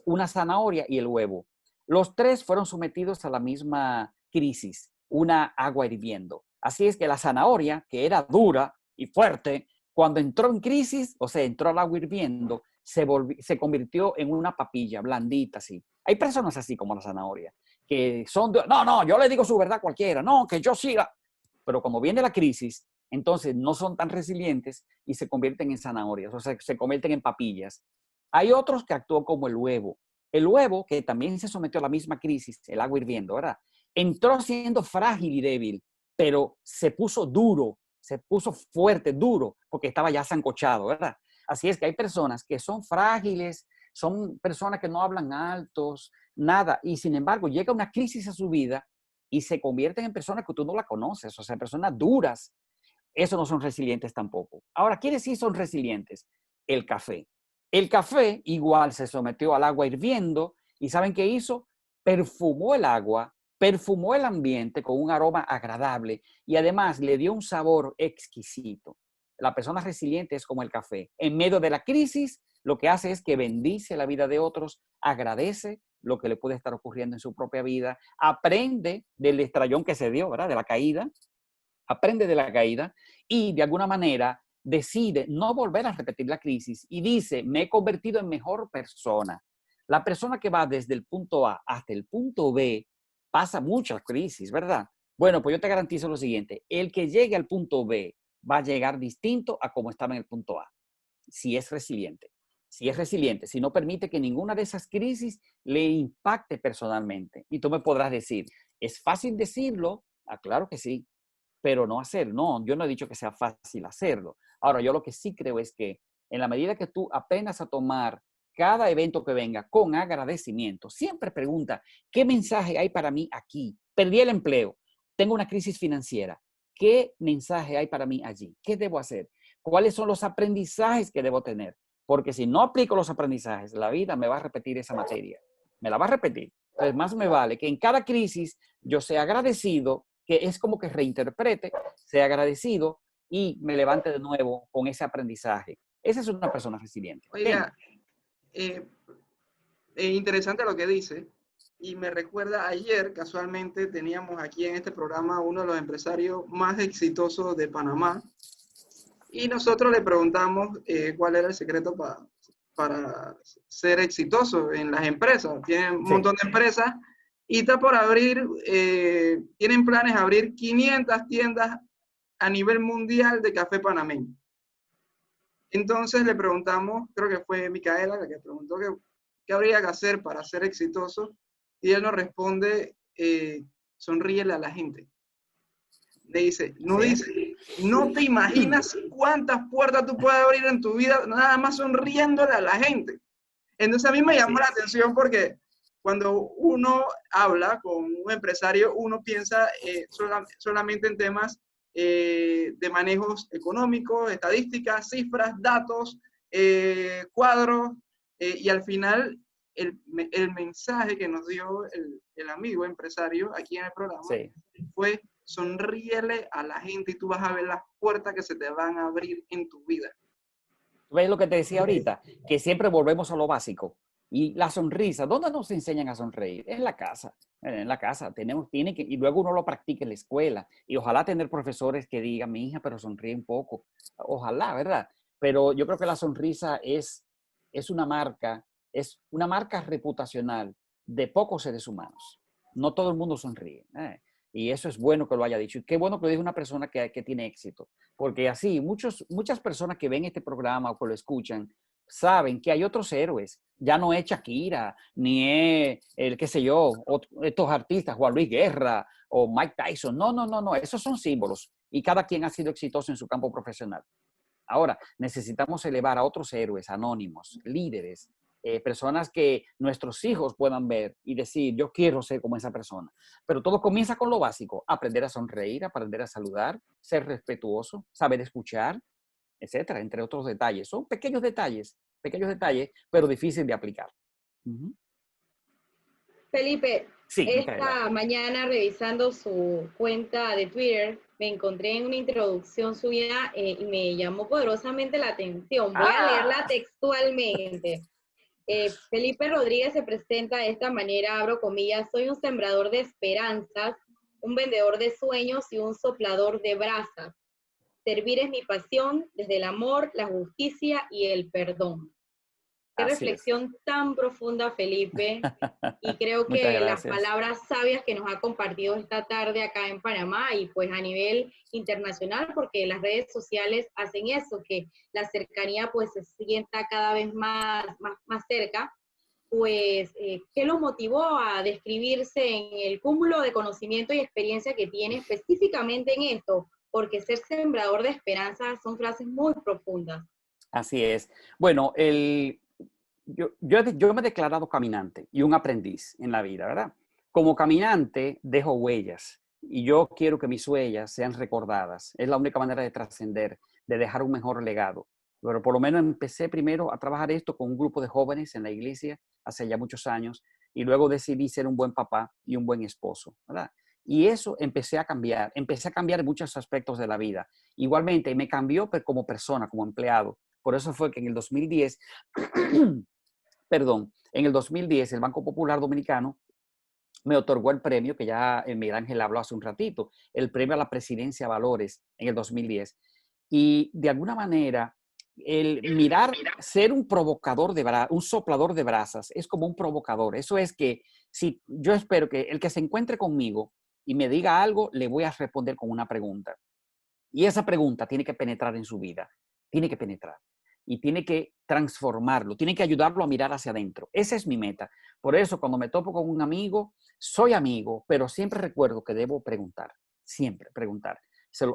una zanahoria y el huevo. Los 3 fueron sometidos a la misma crisis, una agua hirviendo. Así es que la zanahoria, que era dura y fuerte, cuando entró en crisis, o sea, entró al agua hirviendo, se convirtió en una papilla blandita, así. Hay personas así como la zanahoria, que son, no, yo le digo su verdad a cualquiera, no, que yo siga. Pero cuando viene la crisis, entonces no son tan resilientes y se convierten en zanahorias, o sea, se convierten en papillas. Hay otros que actúan como el huevo. El huevo, que también se sometió a la misma crisis, el agua hirviendo, ¿verdad? Entró siendo frágil y débil, pero se puso duro, se puso fuerte, duro, porque estaba ya sancochado, ¿verdad? Así es que hay personas que son frágiles, son personas que no hablan altos, nada, y sin embargo llega una crisis a su vida y se convierten en personas que tú no la conoces, o sea, personas duras. Eso no son resilientes tampoco. Ahora, ¿quiénes sí son resilientes? El café. El café igual se sometió al agua hirviendo y ¿saben qué hizo? Perfumó el agua, perfumó el ambiente con un aroma agradable y además le dio un sabor exquisito. La persona resiliente es como el café. En medio de la crisis, lo que hace es que bendice la vida de otros, agradece lo que le puede estar ocurriendo en su propia vida, aprende del estrellón que se dio, ¿verdad? De la caída, aprende de la caída y de alguna manera decide no volver a repetir la crisis y dice, me he convertido en mejor persona. La persona que va desde el punto A hasta el punto B pasa muchas crisis, ¿verdad? Bueno, pues yo te garantizo lo siguiente, el que llegue al punto B va a llegar distinto a como estaba en el punto A, si es resiliente. Si es resiliente, si no permite que ninguna de esas crisis le impacte personalmente. Y tú me podrás decir, ¿es fácil decirlo? Ah, claro que sí, pero no hacerlo. No, yo no he dicho que sea fácil hacerlo. Ahora, yo lo que sí creo es que en la medida que tú aprendas a tomar cada evento que venga con agradecimiento, siempre pregunta, ¿qué mensaje hay para mí aquí? Perdí el empleo, tengo una crisis financiera. ¿Qué mensaje hay para mí allí? ¿Qué debo hacer? ¿Cuáles son los aprendizajes que debo tener? Porque si no aplico los aprendizajes, la vida me va a repetir esa materia. Me la va a repetir. Entonces, más me vale que en cada crisis yo sea agradecido, que es como que reinterprete, sea agradecido y me levante de nuevo con ese aprendizaje. Esa es una persona resiliente. Oiga, interesante lo que dice. Y me recuerda, ayer casualmente teníamos aquí en este programa uno de los empresarios más exitosos de Panamá. Y nosotros le preguntamos cuál era el secreto para ser exitoso en las empresas. Tienen un montón de empresas y está por abrir, tienen planes de abrir 500 tiendas a nivel mundial de café panameño. Entonces le preguntamos, creo que fue Micaela la que preguntó qué habría que hacer para ser exitoso, y él nos responde, sonríele a la gente. Le dice, no te imaginas cuántas puertas tú puedes abrir en tu vida nada más sonriéndole a la gente. Entonces a mí me llamó la atención porque cuando uno habla con un empresario, uno piensa solamente en temas de manejos económicos, estadísticas, cifras, datos, cuadros, y al final el mensaje que nos dio el amigo empresario aquí en el programa fue: sonríele a la gente y tú vas a ver las puertas que se te van a abrir en tu vida. ¿Ves lo que te decía ahorita? Que siempre volvemos a lo básico. Y la sonrisa, ¿dónde nos enseñan a sonreír? En la casa. En la casa. Y luego uno lo practica en la escuela. Y ojalá tener profesores que digan, mi hija, pero sonríe un poco. Ojalá, ¿verdad? Pero yo creo que la sonrisa es una marca reputacional de pocos seres humanos. No todo el mundo sonríe. Y eso es bueno que lo haya dicho. Y qué bueno que lo diga una persona que tiene éxito. Porque así, muchas personas que ven este programa o que lo escuchan, saben que hay otros héroes. Ya no es Shakira, ni es qué sé yo, estos artistas, Juan Luis Guerra o Mike Tyson. No. Esos son símbolos. Y cada quien ha sido exitoso en su campo profesional. Ahora, necesitamos elevar a otros héroes anónimos, líderes, personas que nuestros hijos puedan ver y decir, yo quiero ser como esa persona. Pero todo comienza con lo básico, aprender a sonreír, aprender a saludar, ser respetuoso, saber escuchar, etcétera, entre otros detalles. Son pequeños detalles, pero difíciles de aplicar. Uh-huh. Felipe, Sí, Micaela. esta mañana revisando su cuenta de Twitter, me encontré en una introducción suya y me llamó poderosamente la atención. Voy a leerla textualmente. Felipe Rodríguez se presenta de esta manera, abro comillas, soy un sembrador de esperanzas, un vendedor de sueños y un soplador de brasas. Servir es mi pasión desde el amor, la justicia y el perdón. Qué Así reflexión tan profunda, Felipe. Y creo Muchas que las gracias. palabras sabias que nos ha compartido esta tarde acá en Panamá y pues a nivel internacional, porque las redes sociales hacen eso, que la cercanía pues se sienta cada vez más cerca, pues, ¿qué lo motivó a describirse en el cúmulo de conocimiento y experiencia que tiene específicamente en esto? Porque ser sembrador de esperanza son frases muy profundas. Así es. Bueno, yo me he declarado caminante y un aprendiz en la vida, ¿verdad? Como caminante dejo huellas y yo quiero que mis huellas sean recordadas. Es la única manera de trascender, de dejar un mejor legado. Pero por lo menos empecé primero a trabajar esto con un grupo de jóvenes en la iglesia hace ya muchos años y luego decidí ser un buen papá y un buen esposo, ¿verdad? Y eso empecé a cambiar en muchos aspectos de la vida. Igualmente me cambió como persona, como empleado. Por eso fue que en el 2010 perdón, en el 2010 el Banco Popular Dominicano me otorgó el premio que ya Miguel Ángel habló hace un ratito, el premio a la presidencia Valores en el 2010. Y de alguna manera, el mirar, ser un provocador un soplador de brasas, es como un provocador. Eso es que si yo espero que el que se encuentre conmigo y me diga algo, le voy a responder con una pregunta. Y esa pregunta tiene que penetrar en su vida, tiene que penetrar y tiene que transformarlo, tiene que ayudarlo a mirar hacia adentro. Esa es mi meta. Por eso, cuando me topo con un amigo, soy amigo, pero siempre recuerdo que debo preguntar, siempre preguntar.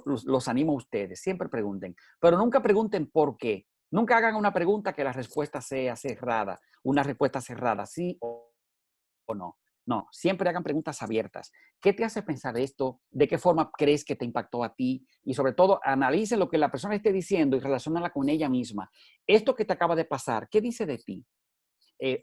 Los animo a ustedes, siempre pregunten, pero nunca pregunten por qué. Nunca hagan una pregunta que la respuesta sea cerrada, una respuesta cerrada, sí o no. No, siempre hagan preguntas abiertas. ¿Qué te hace pensar esto? ¿De qué forma crees que te impactó a ti? Y sobre todo, analice lo que la persona esté diciendo y relaciónala con ella misma. Esto que te acaba de pasar, ¿qué dice de ti?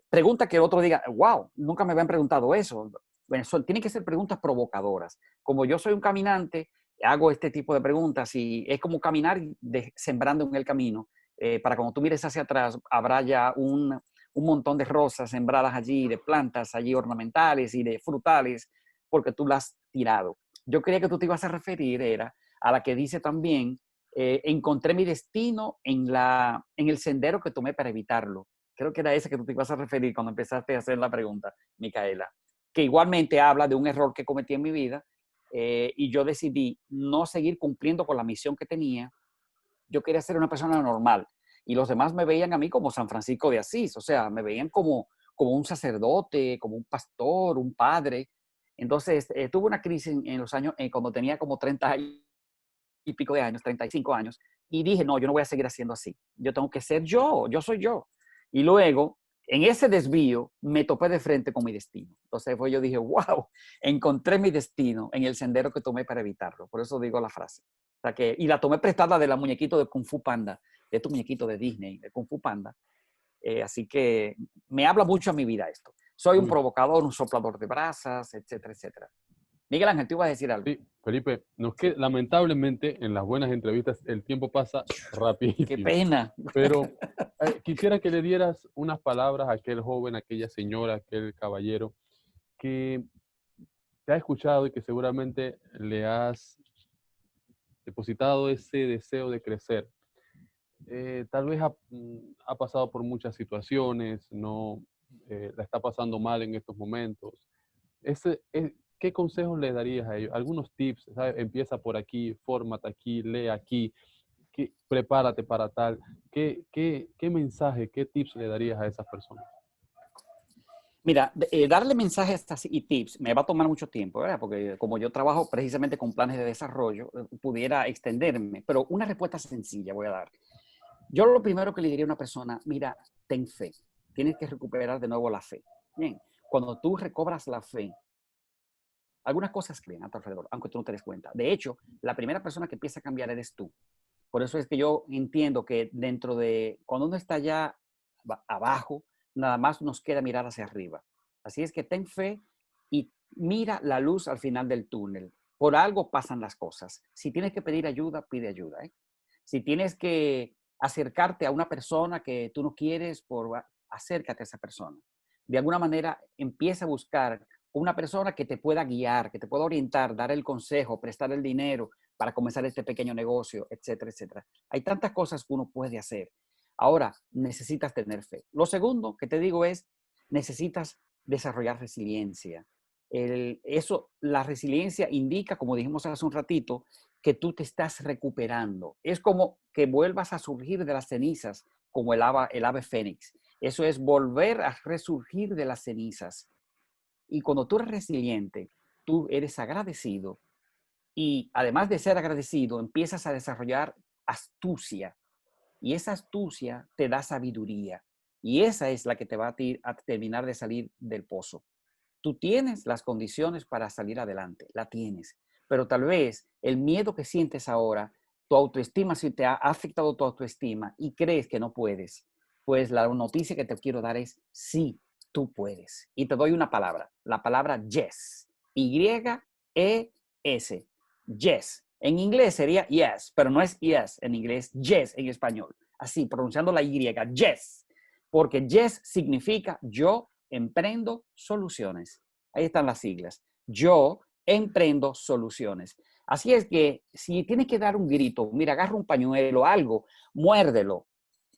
Pregunta que el otro diga, wow, nunca me habían preguntado eso. Bueno, tienen que ser preguntas provocadoras. Como yo soy un caminante, hago este tipo de preguntas y es como caminar sembrando en el camino. Para cuando tú mires hacia atrás, habrá ya un montón de rosas sembradas allí, de plantas allí ornamentales y de frutales, porque tú las has tirado. Yo creía que tú te ibas a referir, era a la que dice también, encontré mi destino en el sendero que tomé para evitarlo. Creo que era ese que tú te ibas a referir cuando empezaste a hacer la pregunta, Micaela, que igualmente habla de un error que cometí en mi vida y yo decidí no seguir cumpliendo con la misión que tenía. Yo quería ser una persona normal y los demás me veían a mí como San Francisco de Asís, o sea, me veían como un sacerdote, como un pastor, un padre. Entonces, tuve una crisis en los años, cuando tenía como 30 y pico de años, 35 años, y dije, no, yo no voy a seguir haciendo así. Yo tengo que ser yo soy yo. Y luego, en ese desvío, me topé de frente con mi destino. Entonces, pues yo dije, wow, encontré mi destino en el sendero que tomé para evitarlo. Por eso digo la frase. O sea que, y la tomé prestada de la muñequito de Kung Fu Panda, de tu muñequito de Disney, de Kung Fu Panda. Así que me habla mucho a mi vida esto. Soy un provocador, un soplador de brasas, etcétera, etcétera. Miguel Ángel, ¿tú ibas a decir algo? Sí, Felipe, lamentablemente en las buenas entrevistas el tiempo pasa rapidísimo. Qué pena. Pero quisiera que le dieras unas palabras a aquel joven, a aquella señora, a aquel caballero que te ha escuchado y que seguramente le has depositado ese deseo de crecer. Tal vez ha pasado por muchas situaciones, no la está pasando mal en estos momentos. ¿Qué consejos le darías a ellos? Algunos tips, ¿sabes? Empieza por aquí, fórmate aquí, lee aquí, prepárate para tal. ¿Qué mensaje, qué tips le darías a esas personas? Mira, darle mensajes y tips me va a tomar mucho tiempo, ¿verdad? Porque como yo trabajo precisamente con planes de desarrollo, pudiera extenderme, pero una respuesta sencilla voy a dar. Yo lo primero que le diría a una persona, mira, ten fe tienes que recuperar de nuevo la fe. Bien, cuando tú recobras la fe, algunas cosas cambian a tu alrededor, aunque tú no te des cuenta. De hecho, la primera persona que empieza a cambiar eres tú. Por eso es que yo entiendo que dentro de, cuando uno está ya abajo, nada más nos queda mirar hacia arriba. Así es que ten fe y mira la luz al final del túnel. Por algo pasan las cosas. Si tienes que pedir ayuda, pide ayuda, ¿eh? Si tienes que acercarte a una persona que tú no quieres, acércate a esa persona. De alguna manera, empieza a buscar una persona que te pueda guiar, que te pueda orientar, dar el consejo, prestar el dinero para comenzar este pequeño negocio, etcétera, etcétera. Hay tantas cosas que uno puede hacer. Ahora, necesitas tener fe. Lo segundo que te digo es, necesitas desarrollar resiliencia. La resiliencia indica, como dijimos hace un ratito, que tú te estás recuperando. Es como que vuelvas a surgir de las cenizas, como el ave fénix. Eso es volver a resurgir de las cenizas. Y cuando tú eres resiliente, tú eres agradecido y además de ser agradecido, empiezas a desarrollar astucia. Y esa astucia te da sabiduría. Y esa es la que te va a terminar de salir del pozo. Tú tienes las condiciones para salir adelante, la tienes. Pero tal vez el miedo que sientes ahora, tu autoestima, si te ha afectado tu autoestima y crees que no puedes, pues la noticia que te quiero dar es sí, tú puedes. Y te doy una palabra, la palabra yes. Y-E-S. Yes. En inglés sería yes, pero no es yes en inglés, yes en español. Así, pronunciando la Y, yes. Porque yes significa yo emprendo soluciones. Ahí están las siglas. Yo emprendo soluciones. Así es que si tienes que dar un grito, mira, agarra un pañuelo, algo, muérdelo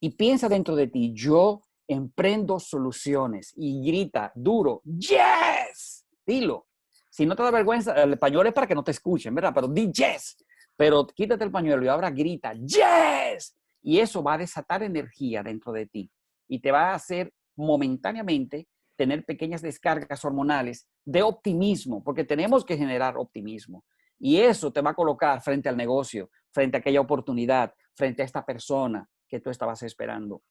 y piensa dentro de ti, yo emprendo soluciones y grita duro, yes, dilo. Si no te da vergüenza, el pañuelo es para que no te escuchen, ¿verdad? Pero di yes, pero quítate el pañuelo y ahora grita yes. Y eso va a desatar energía dentro de ti y te va a hacer momentáneamente tener pequeñas descargas hormonales de optimismo, porque tenemos que generar optimismo. Y eso te va a colocar frente al negocio, frente a aquella oportunidad, frente a esta persona que tú estabas esperando.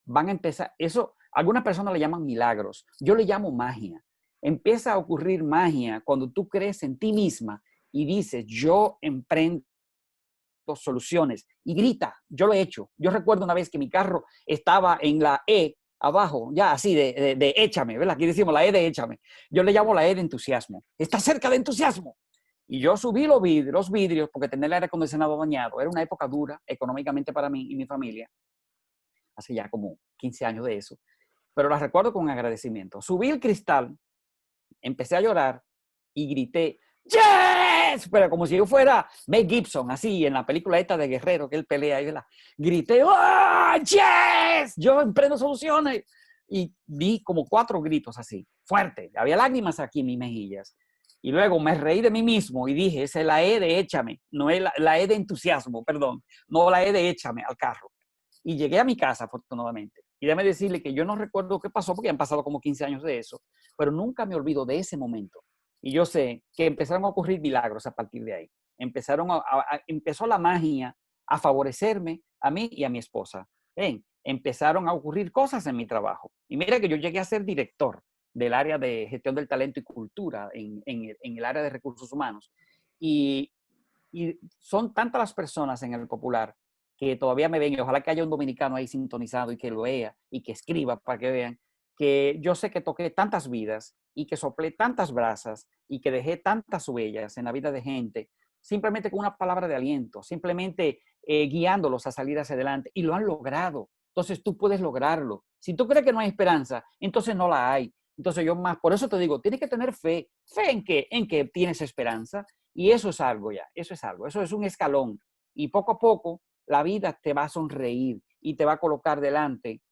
Van a empezar, eso, algunas personas le llaman milagros, yo le llamo magia. Empieza a ocurrir magia cuando tú crees en ti misma y dices, yo emprendo soluciones y grita, yo lo he hecho. Yo recuerdo una vez que mi carro estaba en la E abajo, ya así de échame, ¿verdad? Aquí decimos la E de échame. Yo le llamo la E de entusiasmo. Está cerca de entusiasmo. Y yo subí los vidrios porque tener el aire acondicionado dañado. Era una época dura económicamente para mí y mi familia. Hace ya como 15 años de eso. Pero la recuerdo con agradecimiento. Subí el cristal, empecé a llorar y grité, ¡yes! Pero como si yo fuera Mel Gibson, así en la película esta de Guerrero, que él pelea, y grité, ¡oh, yes! Yo emprendo soluciones. Y di como 4 gritos así, fuerte. Había lágrimas aquí en mis mejillas. Y luego me reí de mí mismo y dije, esa es la E de échame, no es la E de entusiasmo, perdón, no la E de échame al carro. Y llegué a mi casa, afortunadamente. Y déjame decirle que yo no recuerdo qué pasó, porque han pasado como 15 años de eso, pero nunca me olvido de ese momento. Y yo sé que empezaron a ocurrir milagros a partir de ahí. Empezó la magia a favorecerme a mí y a mi esposa. ¿Ven? Empezaron a ocurrir cosas en mi trabajo. Y mira que yo llegué a ser director del área de gestión del talento y cultura en el área de recursos humanos. Y son tantas las personas en el Popular que todavía me ven, y ojalá que haya un dominicano ahí sintonizado y que lo vea y que escriba para que vean, que yo sé que toqué tantas vidas y que soplé tantas brasas y que dejé tantas huellas en la vida de gente, simplemente con una palabra de aliento, simplemente guiándolos a salir hacia adelante, y lo han logrado. Entonces tú puedes lograrlo. Si tú crees que no hay esperanza, entonces no la hay. Entonces yo más, por eso te digo, tienes que tener fe. ¿Fe en qué? En que tienes esperanza. Y eso es algo ya, eso es algo, eso es un escalón. Y poco a poco la vida te va a sonreír y te va a colocar delante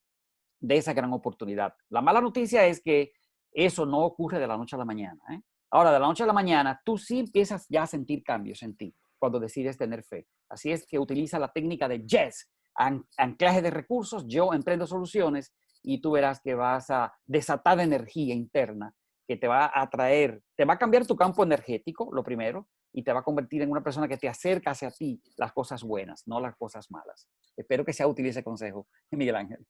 de esa gran oportunidad. La mala noticia es que eso no ocurre de la noche a la mañana, ¿eh? Ahora, de la noche a la mañana, tú sí empiezas ya a sentir cambios en ti cuando decides tener fe. Así es que utiliza la técnica de YES, anclaje de recursos, yo emprendo soluciones, y tú verás que vas a desatar energía interna que te va a atraer, te va a cambiar tu campo energético, lo primero, y te va a convertir en una persona que te acerca hacia ti las cosas buenas, no las cosas malas. Espero que sea útil ese consejo, Miguel Ángel.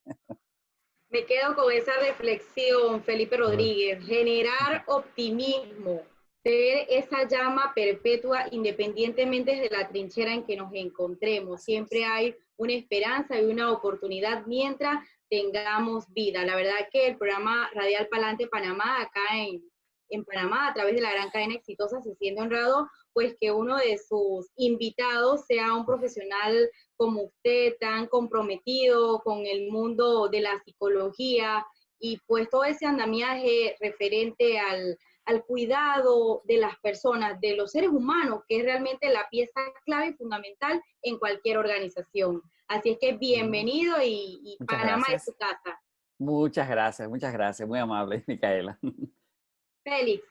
Me quedo con esa reflexión, Felipe Rodríguez, generar optimismo, ser esa llama perpetua independientemente de la trinchera en que nos encontremos. Siempre hay una esperanza y una oportunidad mientras tengamos vida. La verdad que el programa Radial Palante Panamá, acá en Panamá, a través de la gran cadena exitosa, se siente honrado, pues que uno de sus invitados sea un profesional como usted, tan comprometido con el mundo de la psicología y pues todo ese andamiaje referente al cuidado de las personas, de los seres humanos, que es realmente la pieza clave y fundamental en cualquier organización. Así es que bienvenido y Muchas Panamá es gracias. su casa. Muchas gracias. Muy amable, Micaela. Félix.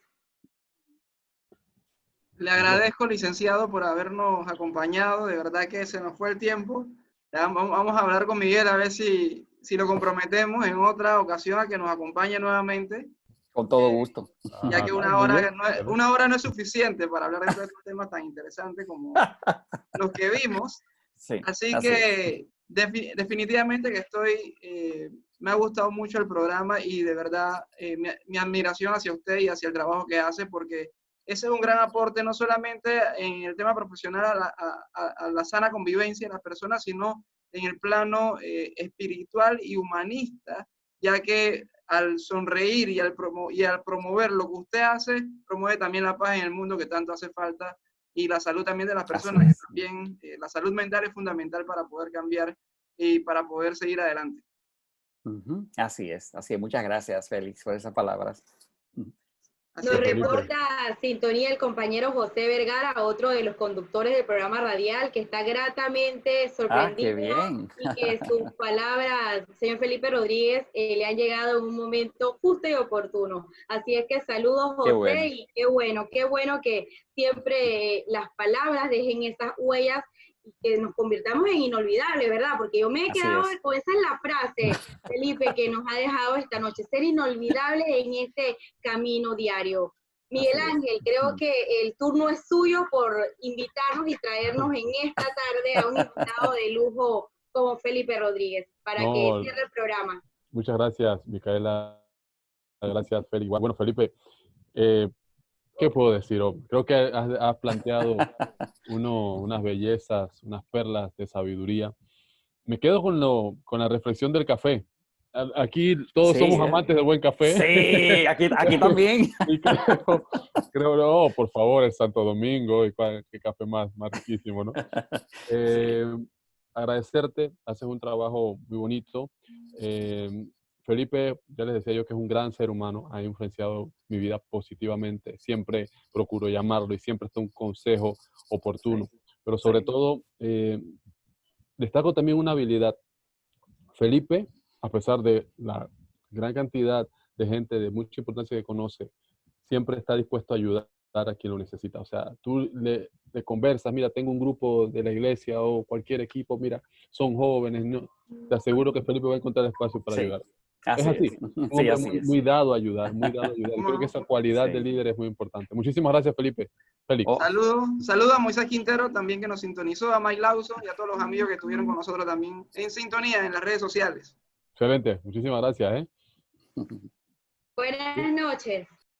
Le agradezco, licenciado, por habernos acompañado. De verdad que se nos fue el tiempo. Ya vamos a hablar con Miguel a ver si lo comprometemos en otra ocasión a que nos acompañe nuevamente. Con todo gusto. Ya que una hora no es suficiente para hablar de estos temas tan interesantes como los que vimos. Sí, Así que definitivamente que me ha gustado mucho el programa y de verdad mi admiración hacia usted y hacia el trabajo que hace, porque ese es un gran aporte no solamente en el tema profesional a la sana convivencia de las personas, sino en el plano espiritual y humanista, ya que al sonreír y al promover lo que usted hace, promueve también la paz en el mundo que tanto hace falta y la salud también de las personas. También la salud mental es fundamental para poder cambiar y para poder seguir adelante. Así es. Muchas gracias, Félix, por esas palabras. Nos reporta sintonía el compañero José Vergara, otro de los conductores del programa radial, que está gratamente sorprendido y que sus palabras, señor Felipe Rodríguez, le han llegado en un momento justo y oportuno. Así es que saludos, José, y qué bueno que siempre las palabras dejen esas huellas y que nos convirtamos en inolvidables, ¿verdad? Porque yo me he quedado con esa es la frase, Felipe, que nos ha dejado esta noche, ser inolvidable en este camino diario. Miguel Ángel, creo que el turno es suyo por invitarnos y traernos en esta tarde a un invitado de lujo como Felipe Rodríguez, para que cierre el programa. Muchas gracias, Micaela. Gracias, Felipe. Bueno, Felipe, ¿qué puedo decir? Creo que has planteado unas bellezas, unas perlas de sabiduría. Me quedo con la reflexión del café. Aquí todos somos amantes del buen café. Sí, aquí también. Y creo, no, por favor, el Santo Domingo, y qué café más riquísimo, ¿no? Agradecerte, haces un trabajo muy bonito. Felipe, ya les decía yo que es un gran ser humano, ha influenciado mi vida positivamente, siempre procuro llamarlo y siempre está un consejo oportuno, pero sobre todo destaco también una habilidad. Felipe, a pesar de la gran cantidad de gente de mucha importancia que conoce, siempre está dispuesto a ayudar a quien lo necesita. O sea, tú le conversas, mira, tengo un grupo de la iglesia o cualquier equipo, mira, son jóvenes, ¿no? Te aseguro que Felipe va a encontrar espacio para ayudar. Es así. Un hombre muy dado a ayudar, muy dado a ayudar. Y creo que esa cualidad de líder es muy importante. Muchísimas gracias, Felipe. Félix. Saludo a Moisés Quintero también, que nos sintonizó, a Mike Lawson y a todos los amigos que estuvieron con nosotros también en sintonía en las redes sociales. Excelente. Muchísimas gracias. Buenas noches.